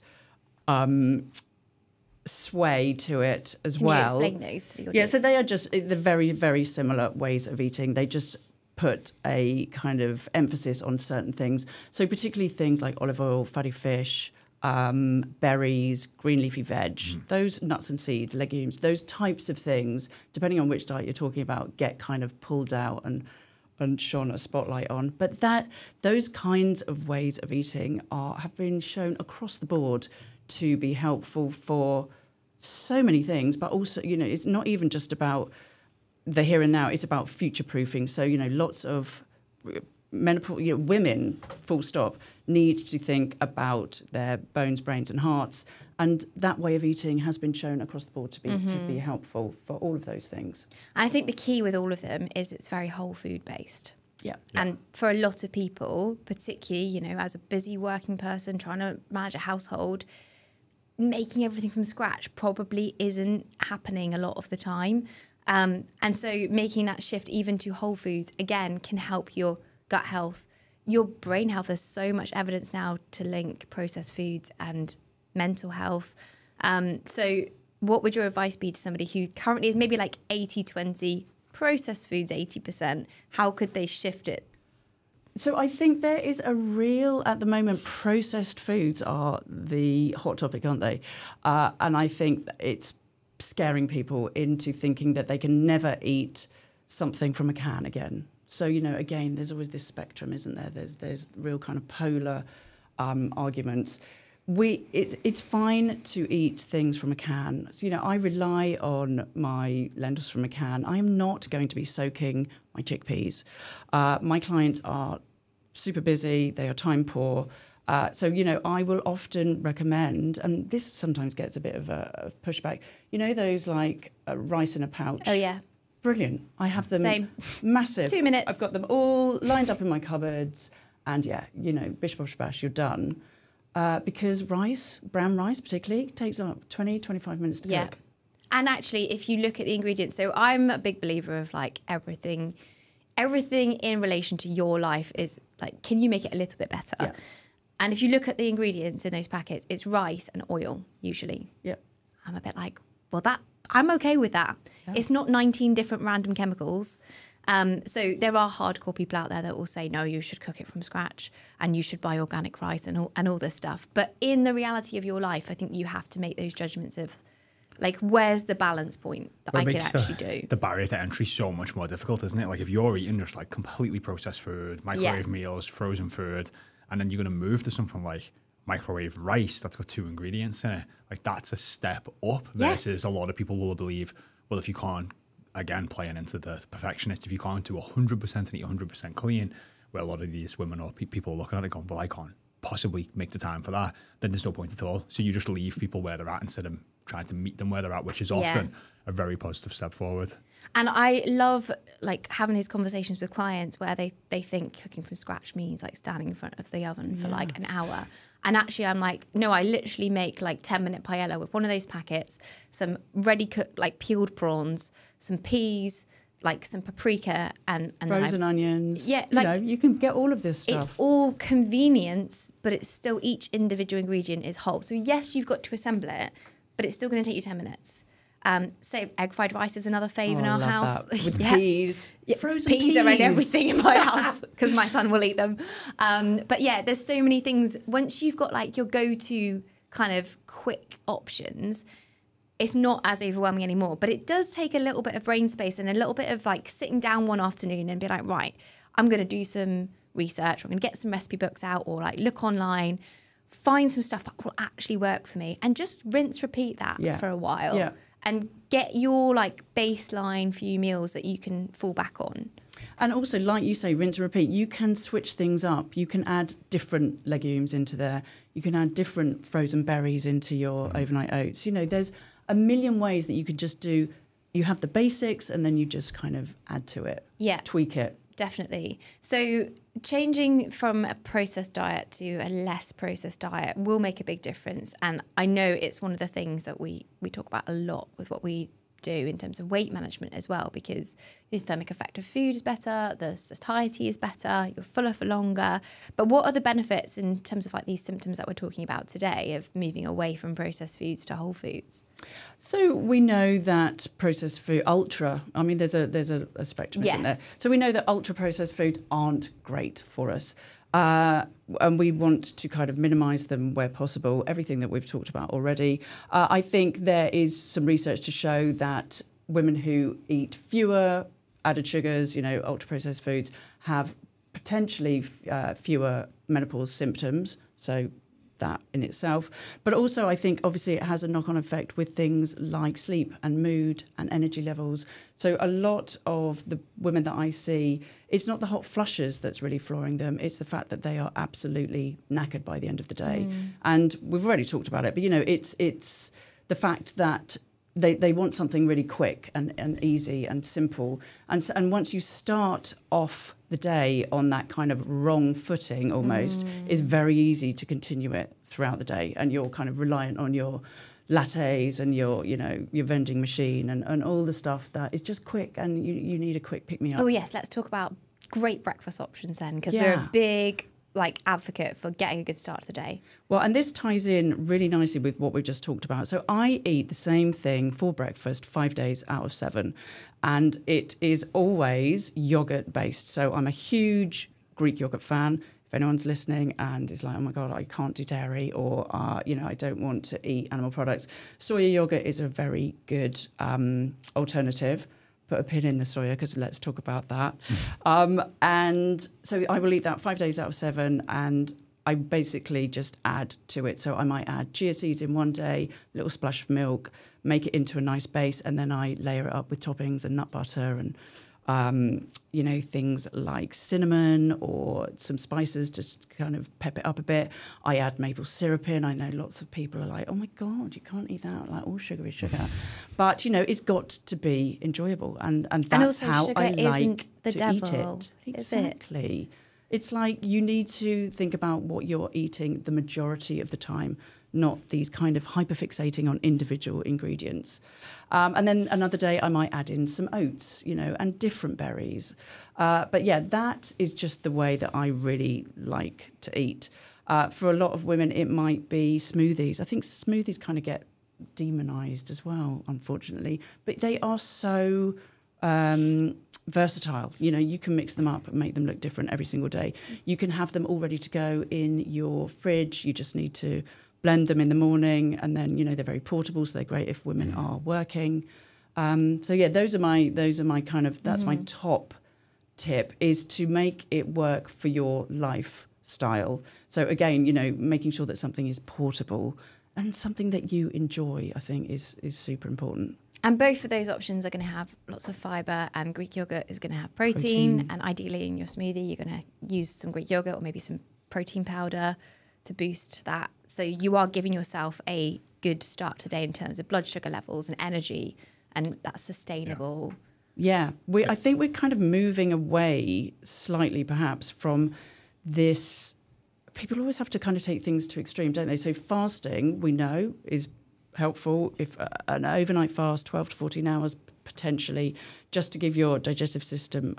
sway to it as well. Can you explain those to the audience? Yeah, so they are just the very, very similar ways of eating. They just put a kind of emphasis on certain things. So particularly things like olive oil, fatty fish, berries, green leafy veg, those nuts and seeds, legumes, those types of things, depending on which diet you're talking about, get kind of pulled out and shone a spotlight on. But those kinds of ways of eating have been shown across the board to be helpful for so many things, but also, it's not even just about the here and now, it's about future-proofing. So, lots of menopause, women, full stop, need to think about their bones, brains and hearts. And that way of eating has been shown across the board to be helpful for all of those things. And I think the key with all of them is it's very whole food based. Yeah. And for a lot of people, particularly, as a busy working person trying to manage a household, making everything from scratch probably isn't happening a lot of the time. And so making that shift even to whole foods, again, can help your gut health, your brain health. There's so much evidence now to link processed foods and mental health. So what would your advice be to somebody who currently is maybe like 80-20, processed foods 80%? How could they shift it? So I think there is a real, at the moment, processed foods are the hot topic, aren't they? And I think it's scaring people into thinking that they can never eat something from a can again. So, you know, again, there's always this spectrum, isn't there? There's real kind of polar arguments. It's fine to eat things from a can. So, you know, I rely on my lentils from a can. I am not going to be soaking my chickpeas. My clients are super busy. They are time poor. So, you know, I will often recommend, and this sometimes gets a bit of a pushback, you know, those like rice in a pouch. Oh, yeah. Brilliant. I have them Same. massive. 2 minutes. I've got them all lined up in my cupboards. And yeah, you know, bish, bosh, bash, you're done. Because rice, brown rice particularly, takes up 20, 25 minutes to cook. And actually, if you look at the ingredients, so I'm a big believer of like everything in relation to your life is like, can you make it a little bit better? Yeah. And if you look at the ingredients in those packets, it's rice and oil, usually. Yeah. I'm a bit like, well, I'm okay with that. Yeah. It's not 19 different random chemicals. So there are hardcore people out there that will say, no, you should cook it from scratch and you should buy organic rice and all this stuff. But in the reality of your life, I think you have to make those judgments of, like, where's the balance point that I could actually do? The barrier to entry so much more difficult, isn't it? Like if you're eating just like completely processed food, microwave meals, frozen food, and then you're going to move to something like microwave rice that's got 2 ingredients in it, like that's a step up versus a lot of people will believe, well, if you can't, again, playing into the perfectionist, if you can't do 100% and eat 100% clean, where a lot of these women or people are looking at it going, well, I can't possibly make the time for that, then there's no point at all. So you just leave people where they're at instead of trying to meet them where they're at, which is often a very positive step forward. And I love like having these conversations with clients where they think cooking from scratch means like standing in front of the oven for like an hour. And actually I'm like, no, I literally make like 10-minute paella with one of those packets, some ready cooked like peeled prawns, some peas, like some paprika and frozen onions. Yeah, like, you know, you can get all of this stuff. It's all convenience, but it's still each individual ingredient is whole. So yes, you've got to assemble it, but it's still going to take you 10 minutes. Say egg fried rice is another fave in our house. With peas. Yeah, frozen peas are in everything in my house because my son will eat them. But yeah, there's so many things. Once you've got like your go-to kind of quick options, it's not as overwhelming anymore. But it does take a little bit of brain space and a little bit of like sitting down one afternoon and be like, right, I'm going to do some research. I'm going to get some recipe books out or like look online, find some stuff that will actually work for me and just rinse, repeat that for a while. Yeah. And get your like baseline few meals that you can fall back on. And also, like you say, rinse and repeat. You can switch things up. You can add different legumes into there. You can add different frozen berries into your overnight oats. You know, there's a million ways that you could just do. You have the basics and then you just kind of add to it. Yeah. Tweak it. Definitely. So changing from a processed diet to a less processed diet will make a big difference. And I know it's one of the things that we talk about a lot with what we do in terms of weight management as well, because the thermic effect of food is better, the satiety is better, you're fuller for longer. But what are the benefits in terms of like these symptoms that we're talking about today of moving away from processed foods to whole foods? So we know that processed food, I mean, there's a spectrum, isn't there? So we know that ultra processed foods aren't great for us. And we want to kind of minimise them where possible, everything that we've talked about already. I think there is some research to show that women who eat fewer added sugars, you know, ultra-processed foods, have potentially fewer menopause symptoms. So that in itself. But also I think obviously it has a knock-on effect with things like sleep and mood and energy levels. So a lot of the women that I see, it's not the hot flushes that's really flooring them. It's the fact that they are absolutely knackered by the end of the day. And we've already talked about it, but you know, it's the fact that they want something really quick and easy and simple. And once you start off the day on that kind of wrong footing almost, it's very easy to continue it throughout the day. And you're kind of reliant on your lattes and your vending machine and all the stuff that is just quick and you need a quick pick-me-up. Oh, yes. Let's talk about great breakfast options then, because we're a big like advocate for getting a good start to the day. Well, and this ties in really nicely with what we've just talked about. So I eat the same thing for breakfast 5 days out of 7, and it is always yogurt based. So I'm a huge Greek yogurt fan. If anyone's listening and is like, oh my God, I can't do dairy, or, I don't want to eat animal products, soya yogurt is a very good alternative. Put a pin in the soya because let's talk about that. And so I will eat that 5 days out of 7, and I basically just add to it. So I might add chia seeds in one day, a little splash of milk, make it into a nice base, and then I layer it up with toppings and nut butter and things like cinnamon or some spices to kind of pep it up a bit. I add maple syrup in. I know lots of people are like, oh my God, you can't eat that. Like, all sugar is sugar. But, it's got to be enjoyable. And that's also how sugar I like isn't the to devil, eat it. is it? Exactly. It's like you need to think about what you're eating the majority of the time, not these kind of hyperfixating on individual ingredients. And then another day I might add in some oats, and different berries. But yeah, that is just the way that I really like to eat. For a lot of women, it might be smoothies. I think smoothies kind of get demonized as well, unfortunately. But they are so versatile. You can mix them up and make them look different every single day. You can have them all ready to go in your fridge. You just need to blend them in the morning, and then they're very portable, so they're great if women are working. So yeah, those are my kind of, that's my top tip, is to make it work for your lifestyle. So again, making sure that something is portable and something that you enjoy, I think is super important. And both of those options are going to have lots of fibre, and Greek yogurt is going to have protein. And ideally in your smoothie, you're going to use some Greek yogurt or maybe some protein powder to boost that. So you are giving yourself a good start today in terms of blood sugar levels and energy, and that's sustainable. Yeah, I think we're kind of moving away slightly perhaps from this. People always have to kind of take things to extreme, don't they? So fasting, we know, is helpful. If an overnight fast, 12 to 14 hours potentially, just to give your digestive system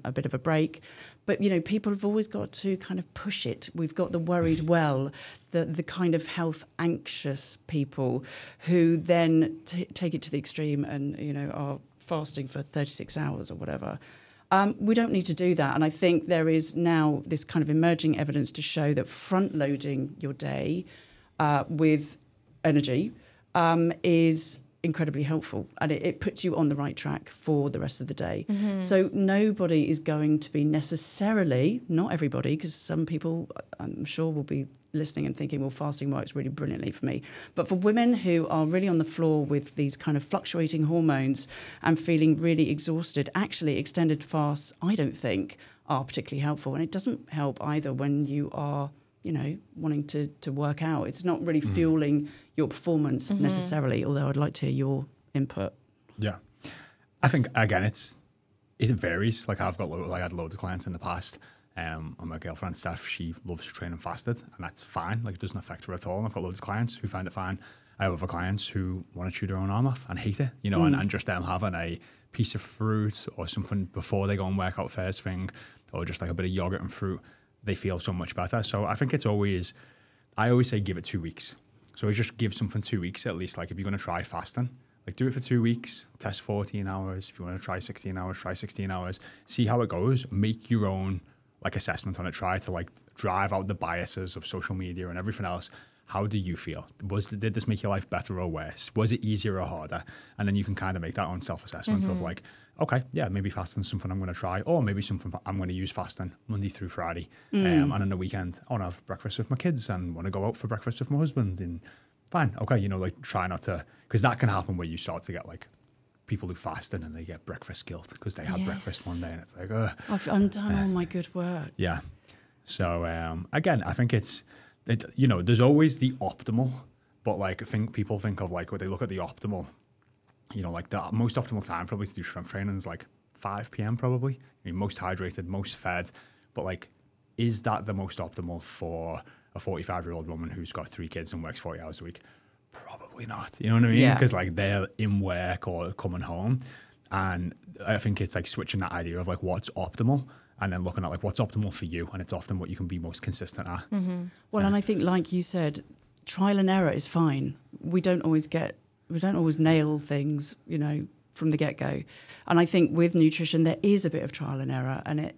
a bit of a break. But, people have always got to kind of push it. We've got the worried well, the kind of health anxious people who then take it to the extreme and, are fasting for 36 hours or whatever. We don't need to do that. And I think there is now this kind of emerging evidence to show that front-loading your day with energy is incredibly helpful, and it puts you on the right track for the rest of the day. So nobody is going to be necessarily, not everybody, because some people I'm sure will be listening and thinking, well, fasting works really brilliantly for me. But for women who are really on the floor with these kind of fluctuating hormones and feeling really exhausted, actually extended fasts, I don't think, are particularly helpful. And it doesn't help either when you are wanting to work out. It's not really fueling your performance necessarily, although I'd like to hear your input. Yeah. I think, again, it varies. Like I had loads of clients in the past. And my girlfriend, Steph, she loves training fasted, and that's fine. Like, it doesn't affect her at all. And I've got loads of clients who find it fine. I have other clients who want to chew their own arm off and hate it, and just them having a piece of fruit or something before they go and work out first thing, or just like a bit of yogurt and fruit, they feel so much better. So I think I always say give it 2 weeks. So I just give something 2 weeks at least. Like if you're going to try fasting, like do it for 2 weeks, test 14 hours. If you want to try 16 hours, try 16 hours. See how it goes. Make your own assessment on it. Try to drive out the biases of social media and everything else. How do you feel? Did this make your life better or worse? Was it easier or harder? And then you can kind of make that own self-assessment of okay, yeah, maybe fasting's something I'm going to try, or maybe something I'm going to use fasting Monday through Friday. And on the weekend, I want to have breakfast with my kids and want to go out for breakfast with my husband. And fine, okay, try not to, because that can happen where you start to get people who fasted and they get breakfast guilt because they had breakfast one day and it's like, I've undone all my good work. Yeah. So again, I think there's always the optimal, but I think people think of when they look at the optimal, the most optimal time probably to do strength training is 5 p.m. probably. I mean, most hydrated, most fed, but is that the most optimal for a 45-year-old woman who's got 3 kids and works 40 hours a week? Probably not. You know what I mean? Because they're in work or coming home, and I think it's switching that idea of what's optimal and then looking at like what's optimal for you, and it's often what you can be most consistent at. Well, and I think, like you said, trial and error is fine. We don't always nail things, you know, from the get-go. And I think with nutrition, there is a bit of trial and error, and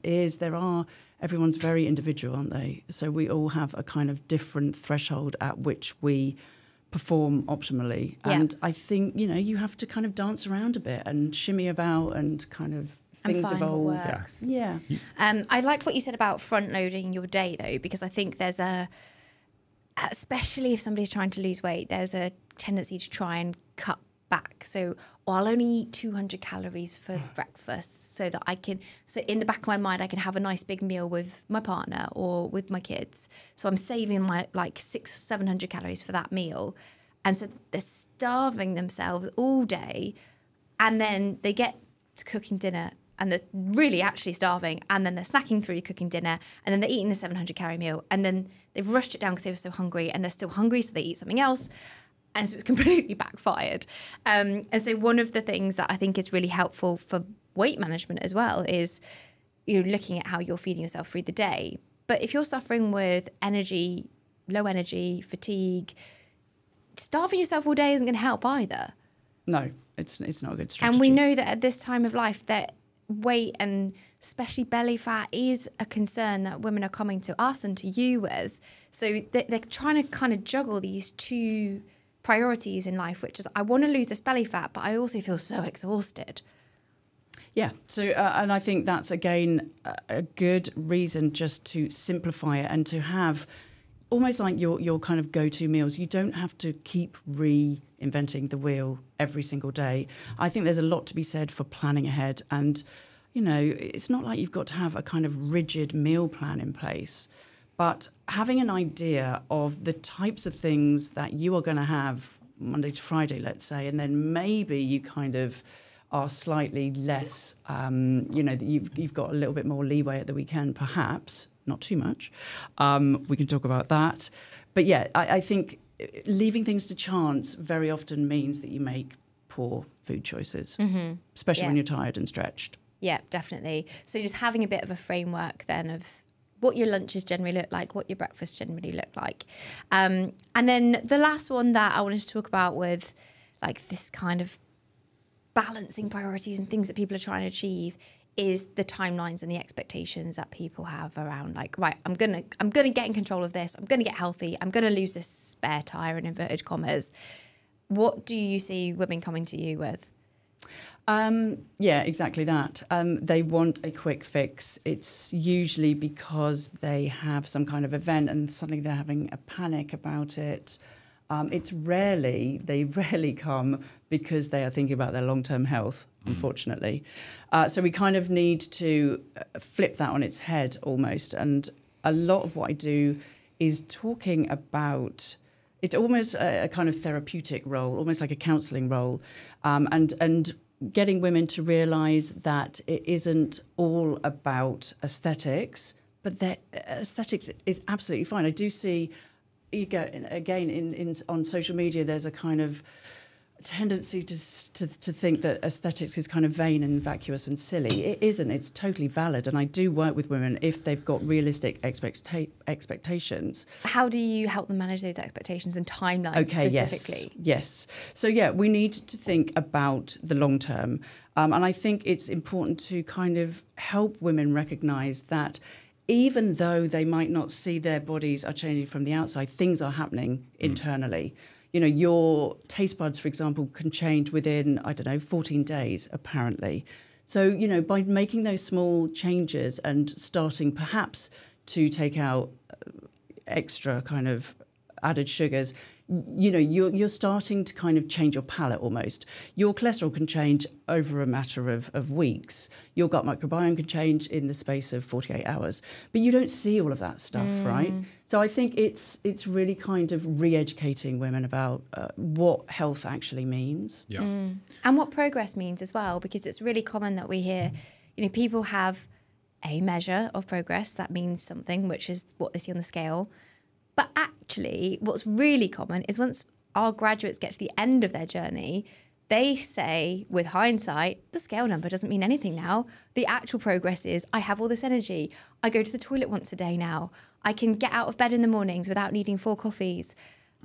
everyone's very individual, aren't they? So we all have a kind of different threshold at which we perform optimally. Yeah. And I think, you know, you have to kind of dance around a bit and shimmy about and kind of things find what evolve. works. Yeah. I like what you said about front loading your day though, because I think there's especially if somebody's trying to lose weight, there's a tendency to try and cut back. So, I'll only eat 200 calories for breakfast so that so in the back of my mind, I can have a nice big meal with my partner or with my kids. So I'm saving my like 600-700 calories for that meal. And so they're starving themselves all day. And then they get to cooking dinner and they're really actually starving. And then they're snacking through cooking dinner. And then they're eating the 700-calorie meal. And then they've rushed it down because they were so hungry. And they're still hungry, so they eat something else. And so it's completely backfired. And so one of the things that I think is really helpful for weight management as well is, you know, looking at how you're feeding yourself through the day. But if you're suffering with low energy, fatigue, starving yourself all day isn't going to help either. No, it's not a good strategy. And we know that at this time of life that weight and especially belly fat is a concern that women are coming to us and to you with. So they're trying to kind of juggle these two priorities in life, which is I want to lose this belly fat, but I also feel so exhausted. Yeah. So, and I think that's, again, a good reason just to simplify it and to have almost like your kind of go-to meals. You don't have to keep reinventing the wheel every single day. I think there's a lot to be said for planning ahead. And, you know, it's not like you've got to have a kind of rigid meal plan in place, but having an idea of the types of things that you are going to have Monday to Friday, let's say, and then maybe you kind of are slightly less, you know, that you've got a little bit more leeway at the weekend, perhaps, not too much. We can talk about that. But yeah, I think leaving things to chance very often means that you make poor food choices, especially when you're tired and stretched. Yeah, definitely. So just having a bit of a framework then of what your lunches generally look like, what your breakfasts generally look like. And then the last one that I wanted to talk about with like this kind of balancing priorities and things that people are trying to achieve is the timelines and the expectations that people have around like, right, I'm gonna get in control of this, I'm gonna get healthy, I'm gonna lose this spare tire in inverted commas. What do you see women coming to you with? Yeah, exactly that. They want a quick fix. It's usually because they have some kind of event and suddenly they're having a panic about it. They rarely come because they are thinking about their long-term health, unfortunately. So we kind of need to flip that on its head almost. And a lot of what I do is talking about, it's almost a kind of therapeutic role, almost like a counselling role. And getting women to realise that it isn't all about aesthetics, but that aesthetics is absolutely fine. I do see, again, on social media, there's a kind of tendency to think that aesthetics is kind of vain and vacuous and silly. It isn't. It's totally valid. And I do work with women if they've got realistic expectations. How do you help them manage those expectations and timelines specifically? Yes. So, yeah, we need to think about the long term. And I think it's important to kind of help women recognise that even though they might not see their bodies are changing from the outside, things are happening internally. You know, your taste buds, for example, can change within, 14 days, apparently. So, you know, by making those small changes and starting perhaps to take out extra kind of added sugars, you know, you're starting to kind of change your palate almost. Your cholesterol can change over a matter of weeks. Your gut microbiome can change in the space of 48 hours. But you don't see all of that stuff, right? So I think it's really kind of re-educating women about what health actually means. Yeah. And what progress means as well, because it's really common that we hear, you know, people have a measure of progress that means something, which is what they see on the scale. But actually, what's really common is once our graduates get to the end of their journey, They say, with hindsight, the scale number doesn't mean anything now. The actual progress is I have all this energy. I go to the toilet once a day now. I can get out of bed in the mornings without needing 4 coffees.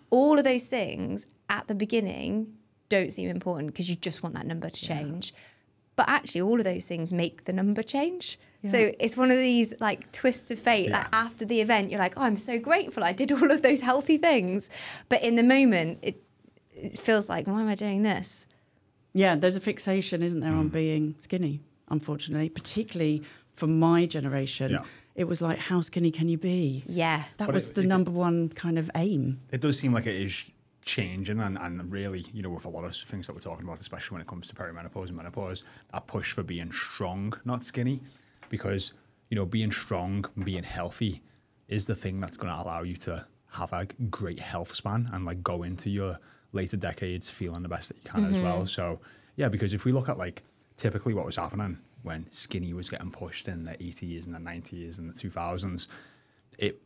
All of those things at the beginning don't seem important because you just want that number to change. But actually, all of those things make the number change. Yeah. So it's one of these like twists of fate. Like after the event, you're like, oh, I'm so grateful I did all of those healthy things. But in the moment, it feels like, why am I doing this? Yeah, there's a fixation, isn't there, on being skinny, unfortunately, particularly for my generation. Yeah. It was like, how skinny can you be? Yeah. That was the number one kind of aim. It does seem like it is changing, and really, you know, with a lot of things that we're talking about, especially when it comes to perimenopause and menopause, that push for being strong, not skinny, because, you know, being strong and being healthy is the thing that's going to allow you to have a great health span and like go into your later decades feeling the best that you can as well. So yeah, because if we look at like typically what was happening when skinny was getting pushed in the 80s and the 90s and the 2000s, it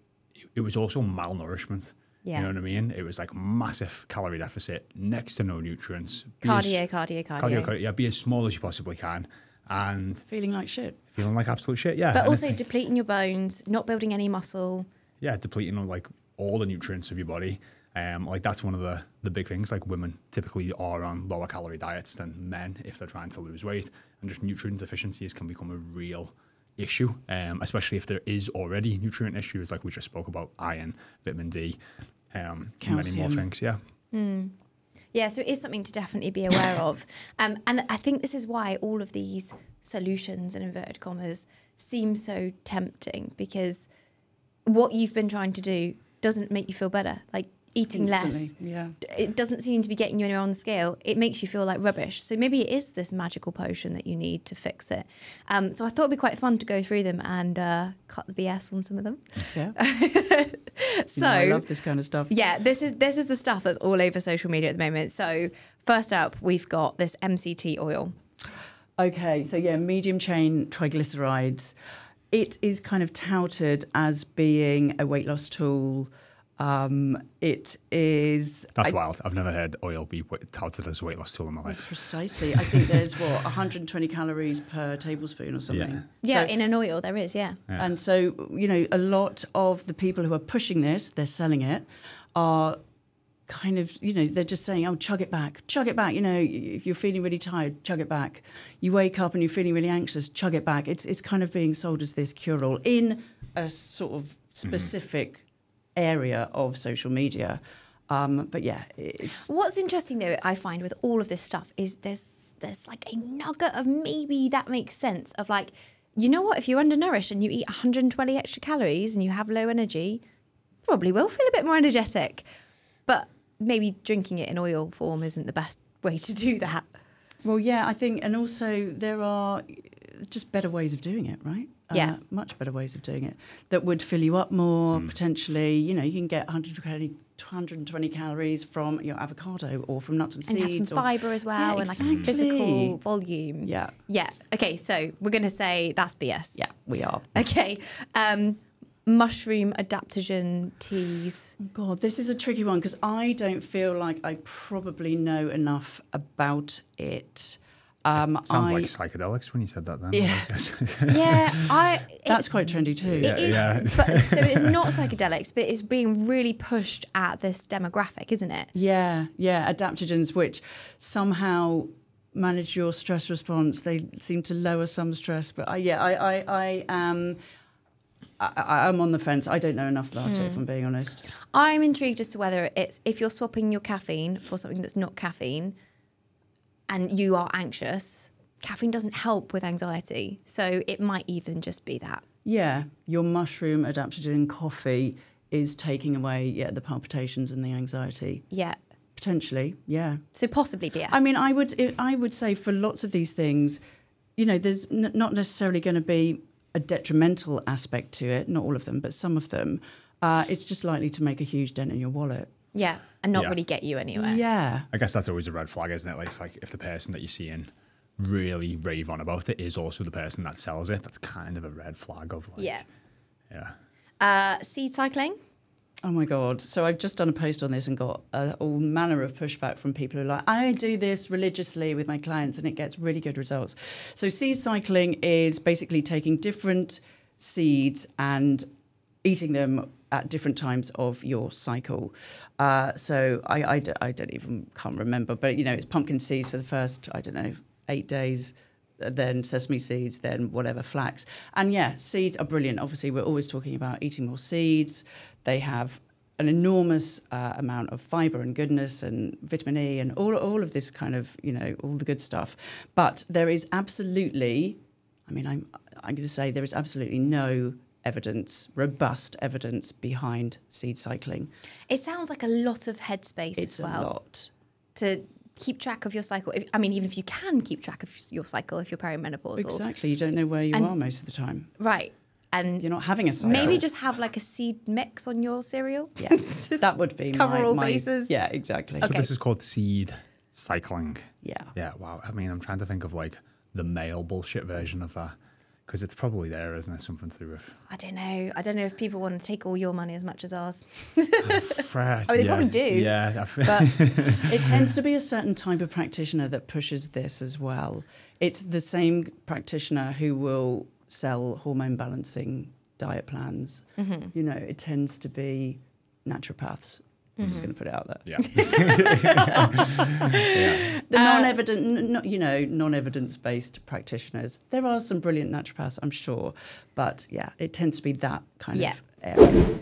was also malnourishment. Yeah. You know what I mean? It was like massive calorie deficit, next to no nutrients. Cardio. Yeah, be as small as you possibly can. And feeling like shit. Feeling like absolute shit, yeah. But and also depleting your bones, not building any muscle. Yeah, depleting like all the nutrients of your body. Like that's one of the big things. Like women typically are on lower calorie diets than men if they're trying to lose weight. And just nutrient deficiencies can become a real issue, especially if there is already nutrient issues like we just spoke about, iron, vitamin D, many more things. Yeah. Yeah, so it is something to definitely be aware of. And I think this is why all of these solutions, in inverted commas, seem so tempting, because what you've been trying to do doesn't make you feel better. Like eating less, it doesn't seem to be getting you anywhere on the scale. It makes you feel like rubbish. So maybe it is this magical potion that you need to fix it. So I thought it'd be quite fun to go through them and cut the BS on some of them. Yeah. So I love this kind of stuff. Yeah, this is the stuff that's all over social media at the moment. So first up, we've got this MCT oil. Okay, so yeah, medium chain triglycerides. It is kind of touted as being a weight loss tool. It is... That's wild. I've never heard oil be touted as a weight loss tool in my life. Precisely. I think there's, 120 calories per tablespoon or something. Yeah, so, in an oil there is, yeah. And so, you know, a lot of the people who are pushing this, they're selling it, are kind of, you know, they're just saying, oh, chug it back. You know, if you're feeling really tired, chug it back. You wake up and you're feeling really anxious, chug it back. It's kind of being sold as this cure-all in a sort of specific area of social media. But yeah, it's... What's interesting though, I find with all of this stuff is there's like a nugget of maybe that makes sense of like, you know what, if you're undernourished and you eat 120 extra calories and you have low energy, probably will feel a bit more energetic. But maybe drinking it in oil form isn't the best way to do that. Well, yeah, I think, and also there are just better ways of doing it, right? Yeah. Much better ways of doing it that would fill you up more, potentially. You know, you can get 120 calories from your avocado or from nuts and seeds. And have some fibre as well, and like a physical volume. Yeah. Yeah. Okay, so we're going to say that's BS. Yeah, we are. Okay. Mushroom adaptogen teas. Oh God, this is a tricky one because I don't feel like I probably know enough about it. Sounds like psychedelics when you said that then. Yeah. That's quite trendy too. So it's not psychedelics, but it's being really pushed at this demographic, isn't it? Yeah. Adaptogens, which somehow manage your stress response. They seem to lower some stress, but I'm on the fence. I don't know enough about it, if I'm being honest. I'm intrigued as to whether it's if you're swapping your caffeine for something that's not caffeine and you are anxious, caffeine doesn't help with anxiety. So it might even just be that. Yeah, your mushroom adaptogen coffee is taking away, the palpitations and the anxiety. Yeah. Potentially, yeah. So possibly BS. I mean, I would say for lots of these things, you know, there's not necessarily going to be a detrimental aspect to it, not all of them, but some of them. It's just likely to make a huge dent in your wallet. Yeah, and not really get you anywhere. Yeah. I guess that's always a red flag, isn't it? Like if the person that you're seeing really rave on about it is also the person that sells it, that's kind of a red flag of like... Yeah. Seed cycling? Oh my God. So I've just done a post on this and got all manner of pushback from people who are like, I do this religiously with my clients and it gets really good results. So seed cycling is basically taking different seeds and eating them at different times of your cycle. So I don't even can't remember, but it's pumpkin seeds for the first, 8 days, then sesame seeds, then whatever, flax. And yeah, seeds are brilliant. Obviously, we're always talking about eating more seeds. They have an enormous amount of fiber and goodness and vitamin E and all of this kind of, all the good stuff. But there is absolutely, I'm going to say there is absolutely no robust evidence behind seed cycling. It sounds like a lot of headspace as well. It's a lot. To keep track of your cycle. Even if you can keep track of your cycle if you're perimenopausal. Exactly. You don't know where you are most of the time. Right. And you're not having a cycle. Maybe just have like a seed mix on your cereal. Yes, that would be cover all bases. Yeah, exactly. So this is called seed cycling. Yeah. Yeah, wow. I'm trying to think of like the male bullshit version of that. Because it's probably there, isn't it? Something to do with... I don't know if people want to take all your money as much as ours. They probably do. Yeah. But it tends to be a certain type of practitioner that pushes this as well. It's the same practitioner who will sell hormone balancing diet plans. Mm-hmm. It tends to be naturopaths. I'm just going to put it out there. Yeah. The non-evidence-based practitioners. There are some brilliant naturopaths, I'm sure, but yeah, it tends to be that kind of area.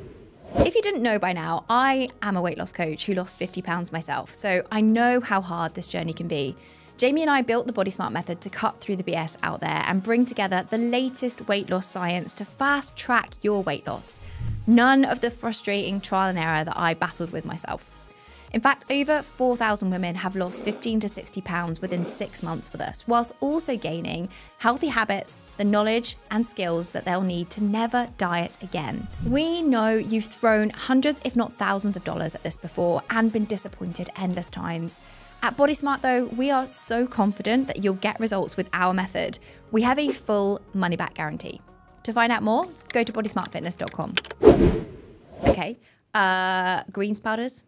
If you didn't know by now, I am a weight loss coach who lost 50 pounds myself, so I know how hard this journey can be. Jaymie and I built the Body Smart method to cut through the BS out there and bring together the latest weight loss science to fast track your weight loss. None of the frustrating trial and error that I battled with myself. In fact, over 4,000 women have lost 15 to 60 pounds within 6 months with us, whilst also gaining healthy habits, the knowledge and skills that they'll need to never diet again. We know you've thrown hundreds, if not thousands of dollars at this before and been disappointed endless times. At Body Smart though, we are so confident that you'll get results with our method. We have a full money back guarantee. To find out more, go to bodysmartfitness.com. Okay, greens powders?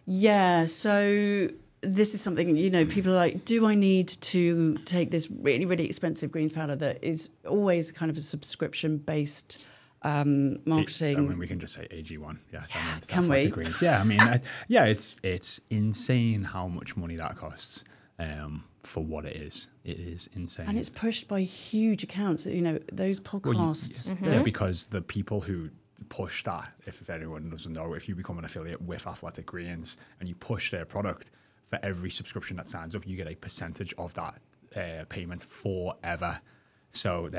Yeah, so this is something, people are like, do I need to take this really, really expensive greens powder that is always kind of a subscription-based marketing? We can just say AG1. Yeah, can we? Greens. Yeah, it's insane how much money that costs. For what it is insane, and it's pushed by huge accounts. Those podcasts. Yeah, because the people who push that, if anyone doesn't know, if you become an affiliate with Athletic Greens and you push their product, for every subscription that signs up, you get a percentage of that payment forever. So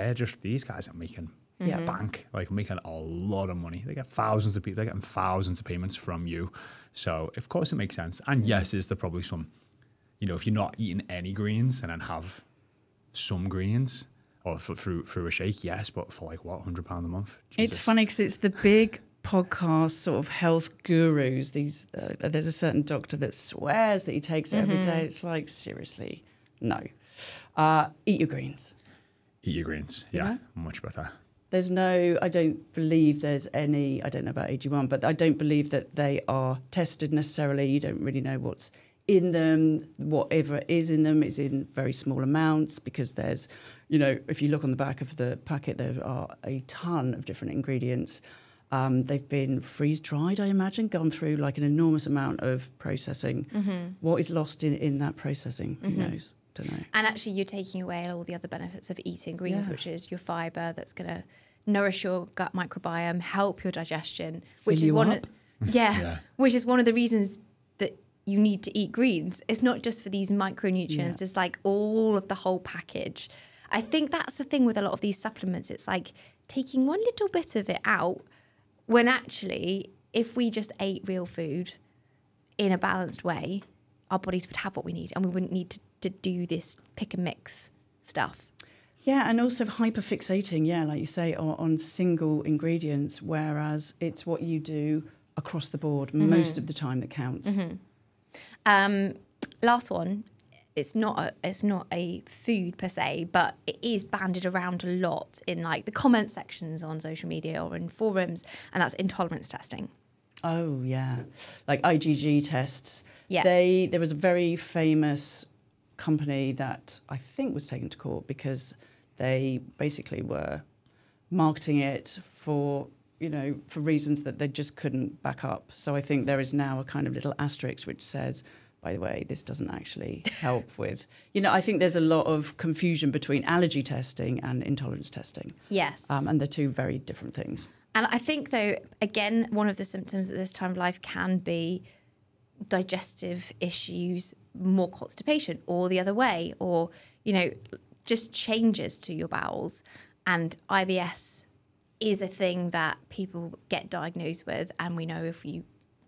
these guys are making bank, like making a lot of money. They get thousands of people. They're getting thousands of payments from you. So of course it makes sense. And yes, is there probably some. If you're not eating any greens and then have some greens or through a shake, yes, but for like what, £100 a month? Jesus. It's funny because it's the big podcast sort of health gurus. There's a certain doctor that swears that he takes it every day. It's like, seriously, no. Eat your greens. Eat your greens, yeah. Much better. I don't believe there's any, I don't know about AG1, but I don't believe that they are tested necessarily. You don't really know what's in them. Whatever is in them is in very small amounts because there's, if you look on the back of the packet, there are a ton of different ingredients. They've been freeze-dried, I imagine, gone through like an enormous amount of processing. Mm-hmm. What is lost in that processing? Who knows? Don't know. And actually you're taking away all the other benefits of eating greens, which is your fibre that's going to nourish your gut microbiome, help your digestion, which is one of the reasons that you need to eat greens. It's not just for these micronutrients. It's like all of the whole package. I think that's the thing with a lot of these supplements. It's like taking one little bit of it out when actually, if we just ate real food in a balanced way, our bodies would have what we need and we wouldn't need to do this pick and mix stuff. Yeah, and also hyperfixating, like you say, on single ingredients, whereas it's what you do across the board most of the time that counts. Mm-hmm. Last one, it's not a food per se, but it is bandied around a lot in like the comment sections on social media or in forums, and that's intolerance testing. Oh, yeah. Like IgG tests. Yeah. There was a very famous company that I think was taken to court because they basically were marketing it for, for reasons that they just couldn't back up. So I think there is now a kind of little asterisk which says, by the way, this doesn't actually help with... I think there's a lot of confusion between allergy testing and intolerance testing. Yes. And they're two very different things. And I think, though, again, one of the symptoms at this time of life can be digestive issues, more constipation, or the other way, or, just changes to your bowels. And IBS is a thing that people get diagnosed with, and we know if you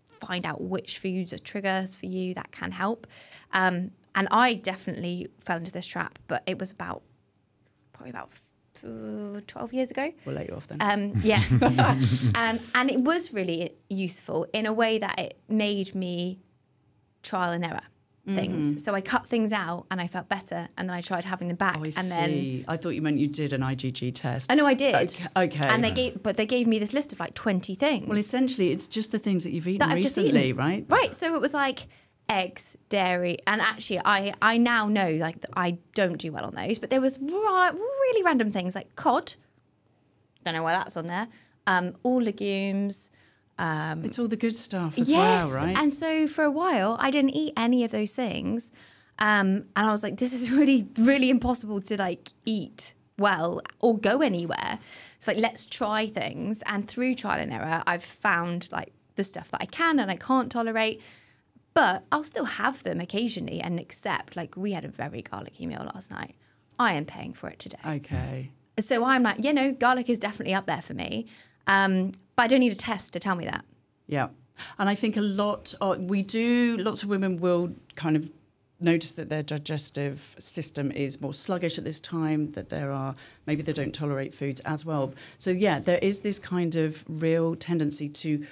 find out which foods are triggers for you, that can help. And I definitely fell into this trap, but it was probably about 12 years ago. We'll let you off then. Yeah. And it was really useful in a way that it made me trial and error things. So I cut things out and I felt better, and then I tried having them back. Oh, I and see. I thought you meant you did an IgG test. I know I did. Okay. And they gave me this list of like 20 things. Well, essentially, it's just the things that you've eaten I've just recently, eaten. right? Right. So it was like eggs, dairy, and actually I now know like that I don't do well on those, but there was really random things like cod. Don't know why that's on there. All legumes. It's all the good stuff as Yes, well, right? And so for a while, I didn't eat any of those things. And I was like, this is really, really impossible to like eat well or go anywhere. It's like, let's try things. And through trial and error, I've found like the stuff that I can and I can't tolerate. But I'll still have them occasionally and accept, like, we had a very garlicky meal last night. I am paying for it today. Okay. So I'm like, garlic is definitely up there for me. But I don't need a test to tell me that. Yeah. And I think lots of women will kind of notice that their digestive system is more sluggish at this time, that maybe they don't tolerate foods as well. So yeah, there is this kind of real tendency to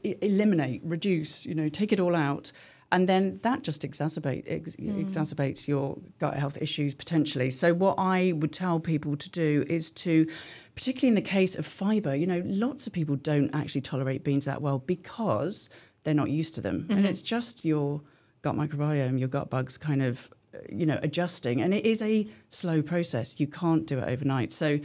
eliminate, reduce, take it all out. And then that just exacerbates your gut health issues potentially. So what I would tell people to do is to, particularly in the case of fibre, lots of people don't actually tolerate beans that well because they're not used to them. And it's just your gut microbiome, your gut bugs kind of, adjusting. And it is a slow process. You can't do it overnight. So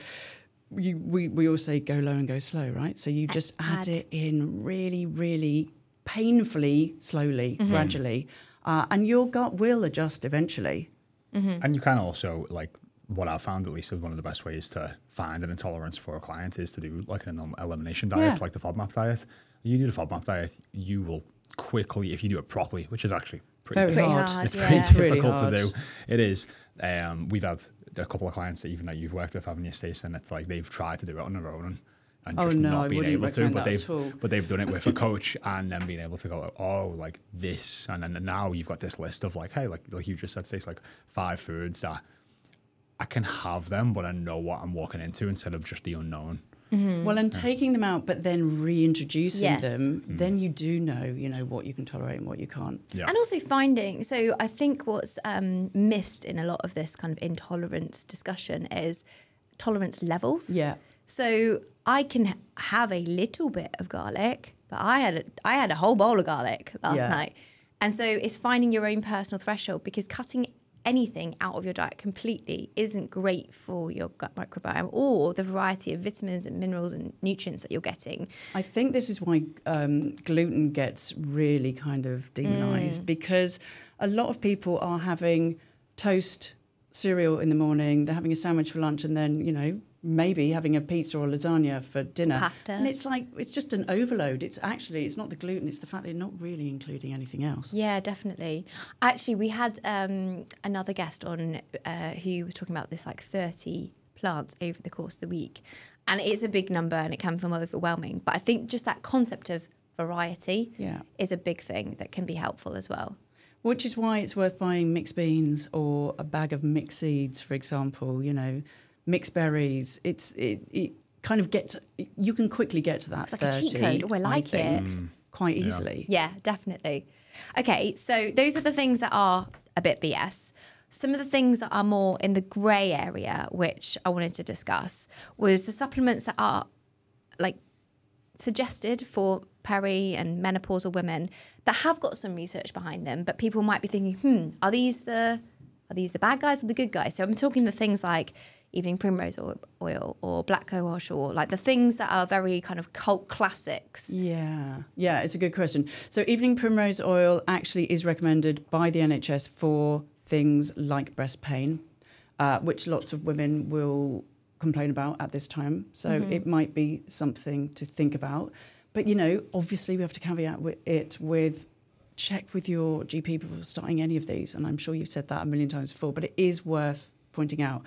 we all say go low and go slow, right? So you just add it in really, really painfully, slowly, gradually, and your gut will adjust eventually. And you can also, like, what I've found at least is one of the best ways to find an intolerance for a client is to do like an elimination diet, like the FODMAP diet. You do the FODMAP diet, you will quickly, if you do it properly, which is actually pretty hard. It's yeah. pretty It's really difficult hard. to do. It is. We've had a couple of clients that even that you've worked with, haven't you, Stacey? And it's like they've tried to do it on their own and just not being able to, but they've done it with a coach and then being able to go, oh, like this, and then now you've got this list of like, hey, like you just said, Stacey, like 5 foods that I can have them, but I know what I'm walking into instead of just the unknown. Well, and taking them out, but then reintroducing Yes. them, then you do know, what you can tolerate and what you can't. Yeah. And also finding, so I think what's missed in a lot of this kind of intolerance discussion is tolerance levels. Yeah. So I can have a little bit of garlic, but I had a whole bowl of garlic last night. And so it's finding your own personal threshold, because cutting anything out of your diet completely isn't great for your gut microbiome or the variety of vitamins and minerals and nutrients that you're getting. I think this is why gluten gets really kind of demonized, because a lot of people are having toast, cereal in the morning, they're having a sandwich for lunch, and then, maybe having a pizza or lasagna for dinner. Pasta. And it's like, it's just an overload. It's not the gluten, it's the fact that you're not really including anything else. Yeah, definitely. Actually, we had another guest on who was talking about this, like 30 plants over the course of the week. And it's a big number and it can feel overwhelming. But I think just that concept of variety is a big thing that can be helpful as well. Which is why it's worth buying mixed beans or a bag of mixed seeds, for example, mixed berries. It kind of you can quickly get to that It's like 30. a cheat code. Oh, I like it. Quite easily. Yeah, definitely. Okay, so those are the things that are a bit BS. Some of the things that are more in the grey area, which I wanted to discuss, was the supplements that are like suggested for peri and menopausal women that have got some research behind them, but people might be thinking, are these the bad guys or the good guys? So I'm talking the things like evening primrose oil or black cohosh, or like the things that are very kind of cult classics. Yeah, it's a good question. So evening primrose oil actually is recommended by the NHS for things like breast pain, which lots of women will complain about at this time. So it might be something to think about. But, obviously we have to caveat it with check with your GP before starting any of these. And I'm sure you've said that a million times before, but it is worth pointing out.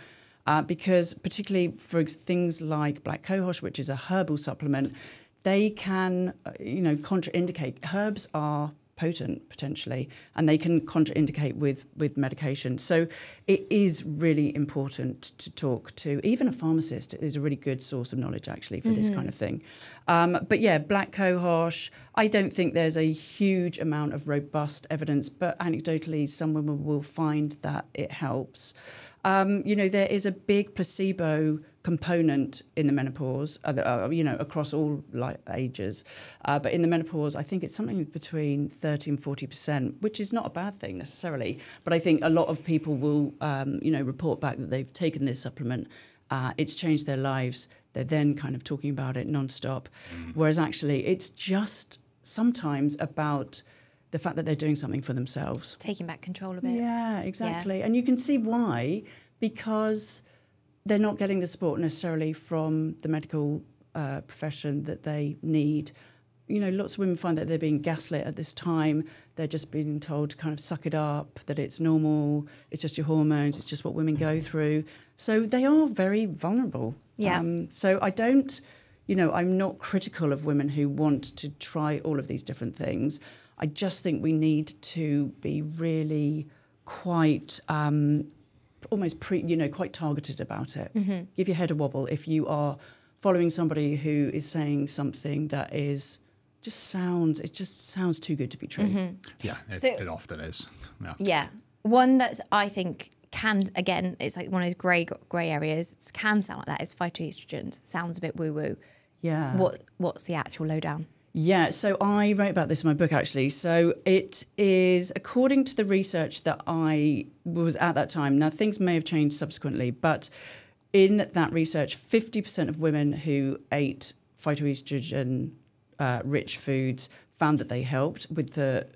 Because particularly for things like black cohosh, which is a herbal supplement, they can, contraindicate. Herbs are potent potentially, and they can contraindicate with medication. So it is really important to talk to even a pharmacist. It is a really good source of knowledge actually for this kind of thing. But yeah, black cohosh, I don't think there's a huge amount of robust evidence, but anecdotally some women will find that it helps. There is a big placebo component in the menopause, across all ages. But in the menopause, I think it's something between 30 and 40%, which is not a bad thing necessarily. But I think a lot of people will, report back that they've taken this supplement. It's changed their lives. They're then kind of talking about it nonstop. Whereas actually, it's just sometimes about the fact that they're doing something for themselves. Taking back control of it. Yeah, exactly. Yeah. And you can see why, because they're not getting the support necessarily from the medical profession that they need. Lots of women find that they're being gaslit at this time. They're just being told to kind of suck it up, that it's normal, it's just your hormones, it's just what women go through. So they are very vulnerable. Yeah. So I don't, I'm not critical of women who want to try all of these different things. I just think we need to be really quite almost quite targeted about it. Give your head a wobble if you are following somebody who is saying something that is just sounds too good to be true. Yeah, it often is. Yeah. One that I think can, again, it's like one of those grey areas. It can sound like that. It's phytoestrogens. Sounds a bit woo woo. Yeah. What's the actual lowdown? Yeah, so I wrote about this in my book, actually. So it is, according to the research that I was at that time, now things may have changed subsequently, but in that research, 50% of women who ate phytoestrogen-rich foods found that they helped with the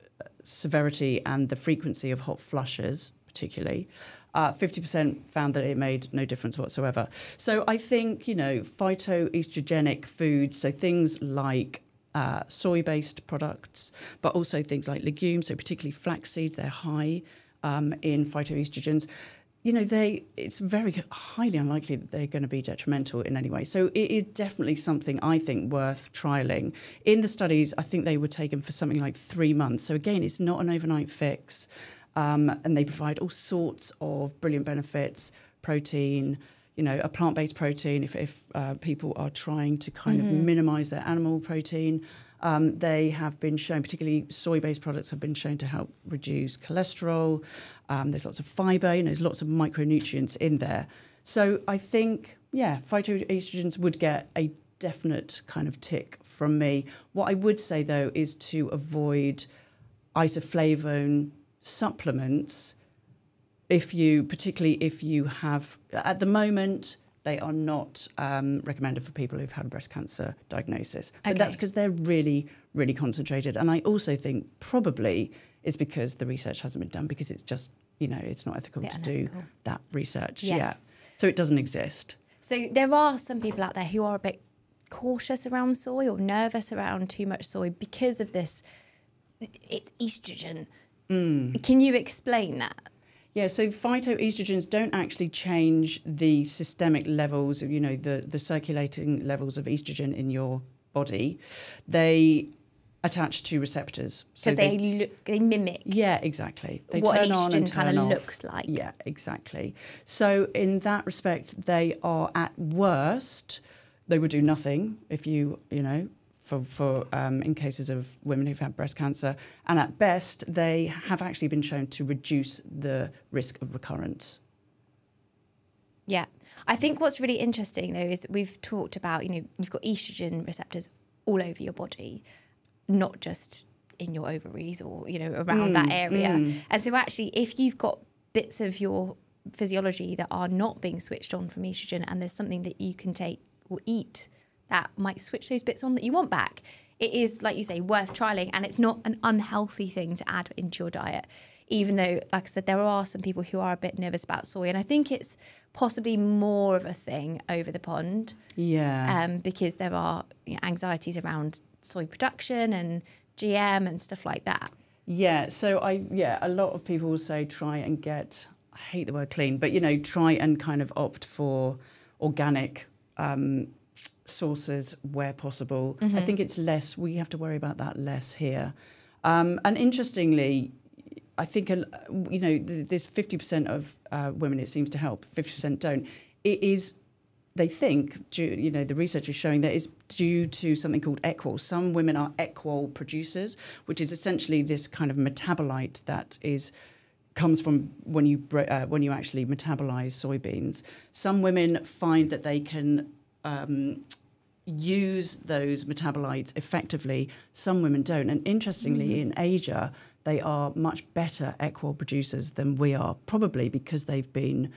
severity and the frequency of hot flushes, particularly. 50% found that it made no difference whatsoever. So I think, phytoestrogenic foods, so things like soy-based products, but also things like legumes, so particularly flax seeds, they're high in phytoestrogens. It's very highly unlikely that they're going to be detrimental in any way. So it is definitely something I think worth trialling. In the studies, I think they were taken for something like 3 months. So again, it's not an overnight fix. And they provide all sorts of brilliant benefits, protein, a plant-based protein if people are trying to kind of minimise their animal protein. They have been shown, particularly soy-based products have been shown to help reduce cholesterol. There's lots of fibre, there's lots of micronutrients in there. So I think, phytoestrogens would get a definite kind of tick from me. What I would say, though, is to avoid isoflavone supplements particularly if you have, at the moment, they are not recommended for people who've had a breast cancer diagnosis. But that's because they're really, really concentrated. And I also think probably it's because the research hasn't been done, because it's just, it's not ethical to do that research. Yes. Yeah. So it doesn't exist. So there are some people out there who are a bit cautious around soy or nervous around too much soy because of this. It's estrogen. Can you explain that? Yeah, so phytoestrogens don't actually change the systemic levels of, the circulating levels of estrogen in your body. They attach to receptors. Because they mimic. Yeah, exactly. They what turn an on and estrogen turn kind of off. looks like. Yeah, exactly. So in that respect, they are at worst, they would do nothing if you, for in cases of women who've had breast cancer. And at best, they have actually been shown to reduce the risk of recurrence. Yeah. I think what's really interesting, though, is we've talked about, you've got estrogen receptors all over your body. not just in your ovaries or, you know, around that area. And so actually, if you've got bits of your physiology that are not being switched on from estrogen, and there's something that you can take or eat that might switch those bits on that you want back, it is, like you say, worth trialing. And it's not an unhealthy thing to add into your diet, even though, like I said, there are some people who are a bit nervous about soy. And I think it's possibly more of a thing over the pond. Yeah. Because there are, you know, anxieties around soy production and GM and stuff like that. Yeah, so a lot of people will say try and get, I hate the word clean, but, you know, try and kind of opt for organic sources where possible. I think it's less, we have to worry about that less here. And interestingly, I think, you know, this 50% of women it seems to help, 50% don't. It is, they think, you know, the research is showing that it's due to something called equol. Some women are equol producers, which is essentially this kind of metabolite that comes from when you actually metabolize soybeans. Some women find that they can use those metabolites effectively. Some women don't. And interestingly, in Asia, they are much better equol producers than we are, probably because they've been,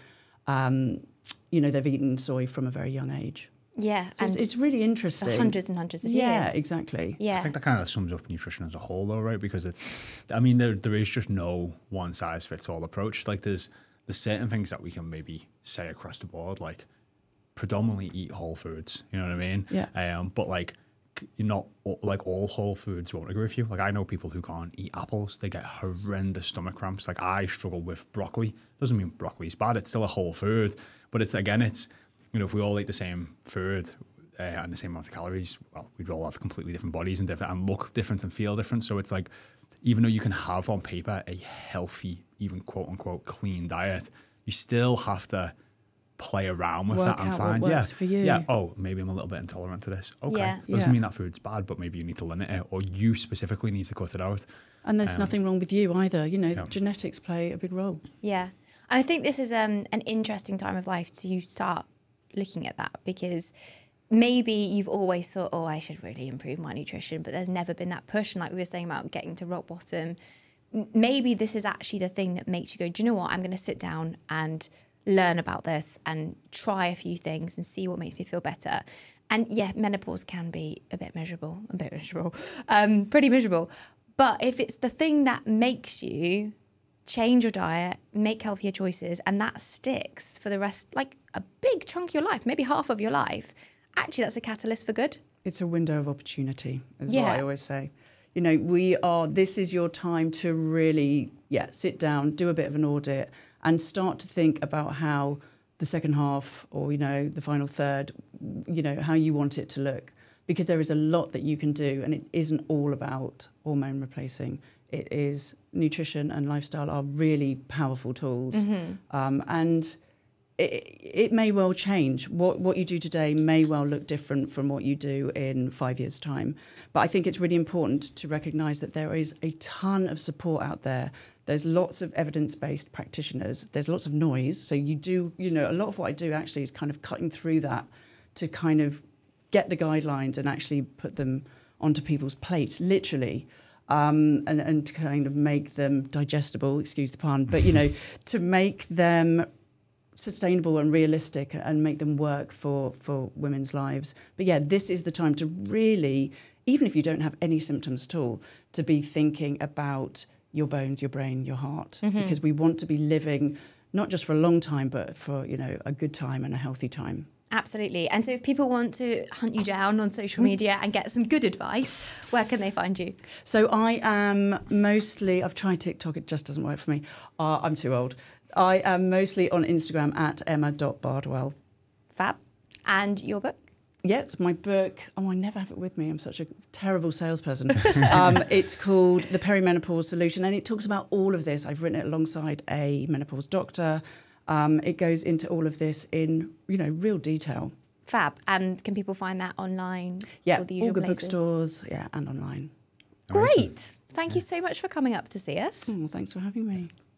you know, they've eaten soy from a very young age. Yeah. So and it's really interesting. Hundreds and hundreds of years. Yeah, exactly. Yeah. I think that kind of sums up nutrition as a whole, though, right? Because it's, I mean, there is just no one size fits all approach. Like there's certain things that we can maybe say across the board, like predominantly eat whole foods. You know what I mean? Yeah. But like, you're not like all whole foods won't agree with you. Like I know people who can't eat apples; they get horrendous stomach cramps. Like I struggle with broccoli. Doesn't mean broccoli's bad; it's still a whole food. But it's you know, if we all ate the same food and the same amount of calories, well, we'd all have completely different bodies and look different and feel different. So it's like, even though you can have on paper a healthy, even quote unquote clean diet, you still have to play around with that and find, what works for you. Oh, maybe I'm a little bit intolerant to this. Okay, Yeah. doesn't mean that food's bad, but maybe you need to limit it, or you specifically need to cut it out. And there's nothing wrong with you either. You know, Yeah. genetics play a big role. Yeah. And I think this is an interesting time of life to start looking at that, because maybe you've always thought, oh, I should really improve my nutrition, but there's never been that push. And like we were saying about getting to rock bottom, maybe this is actually the thing that makes you go, do you know what? I'm going to sit down and learn about this and try a few things and see what makes me feel better. And yeah, menopause can be pretty miserable. But if it's the thing that makes you change your diet, make healthier choices, and that sticks for the rest, like a big chunk of your life, maybe half of your life, actually that's a catalyst for good. It's a window of opportunity, is what I always say. You know, this is your time to really, sit down, do a bit of an audit, and start to think about how the second half, or, you know, the final third, you know, how you want it to look. Because there is a lot that you can do, and it isn't all about hormone replacing. It is nutrition and lifestyle are really powerful tools. And it may well change. What you do today may well look different from what you do in 5 years' time. But I think it's really important to recognise that there is a ton of support out there. There's lots of evidence-based practitioners. There's lots of noise. So a lot of what I do actually is kind of cutting through that to kind of get the guidelines and actually put them onto people's plates, literally, and kind of make them digestible, excuse the pun, but, you know, to make them sustainable and realistic and make them work for women's lives. But yeah, this is the time to really, even if you don't have any symptoms at all, to be thinking about your bones, your brain, your heart, because we want to be living not just for a long time, but for, you know, a good time and a healthy time. Absolutely. And so if people want to hunt you down on social media and get some good advice, where can they find you? So I am mostly, I've tried TikTok, it just doesn't work for me. I'm too old. I am mostly on Instagram at emma.bardwell. Fab. And your book? Yeah, it's my book. Oh, I never have it with me. I'm such a terrible salesperson. It's called The Perimenopause Solution, and it talks about all of this. I've written it alongside a menopause doctor. It goes into all of this in, you know, real detail. Fab. And can people find that online? Yeah, all the usual all good places? bookstores, and online. Great. Thank you so much for coming up to see us. Oh, thanks for having me.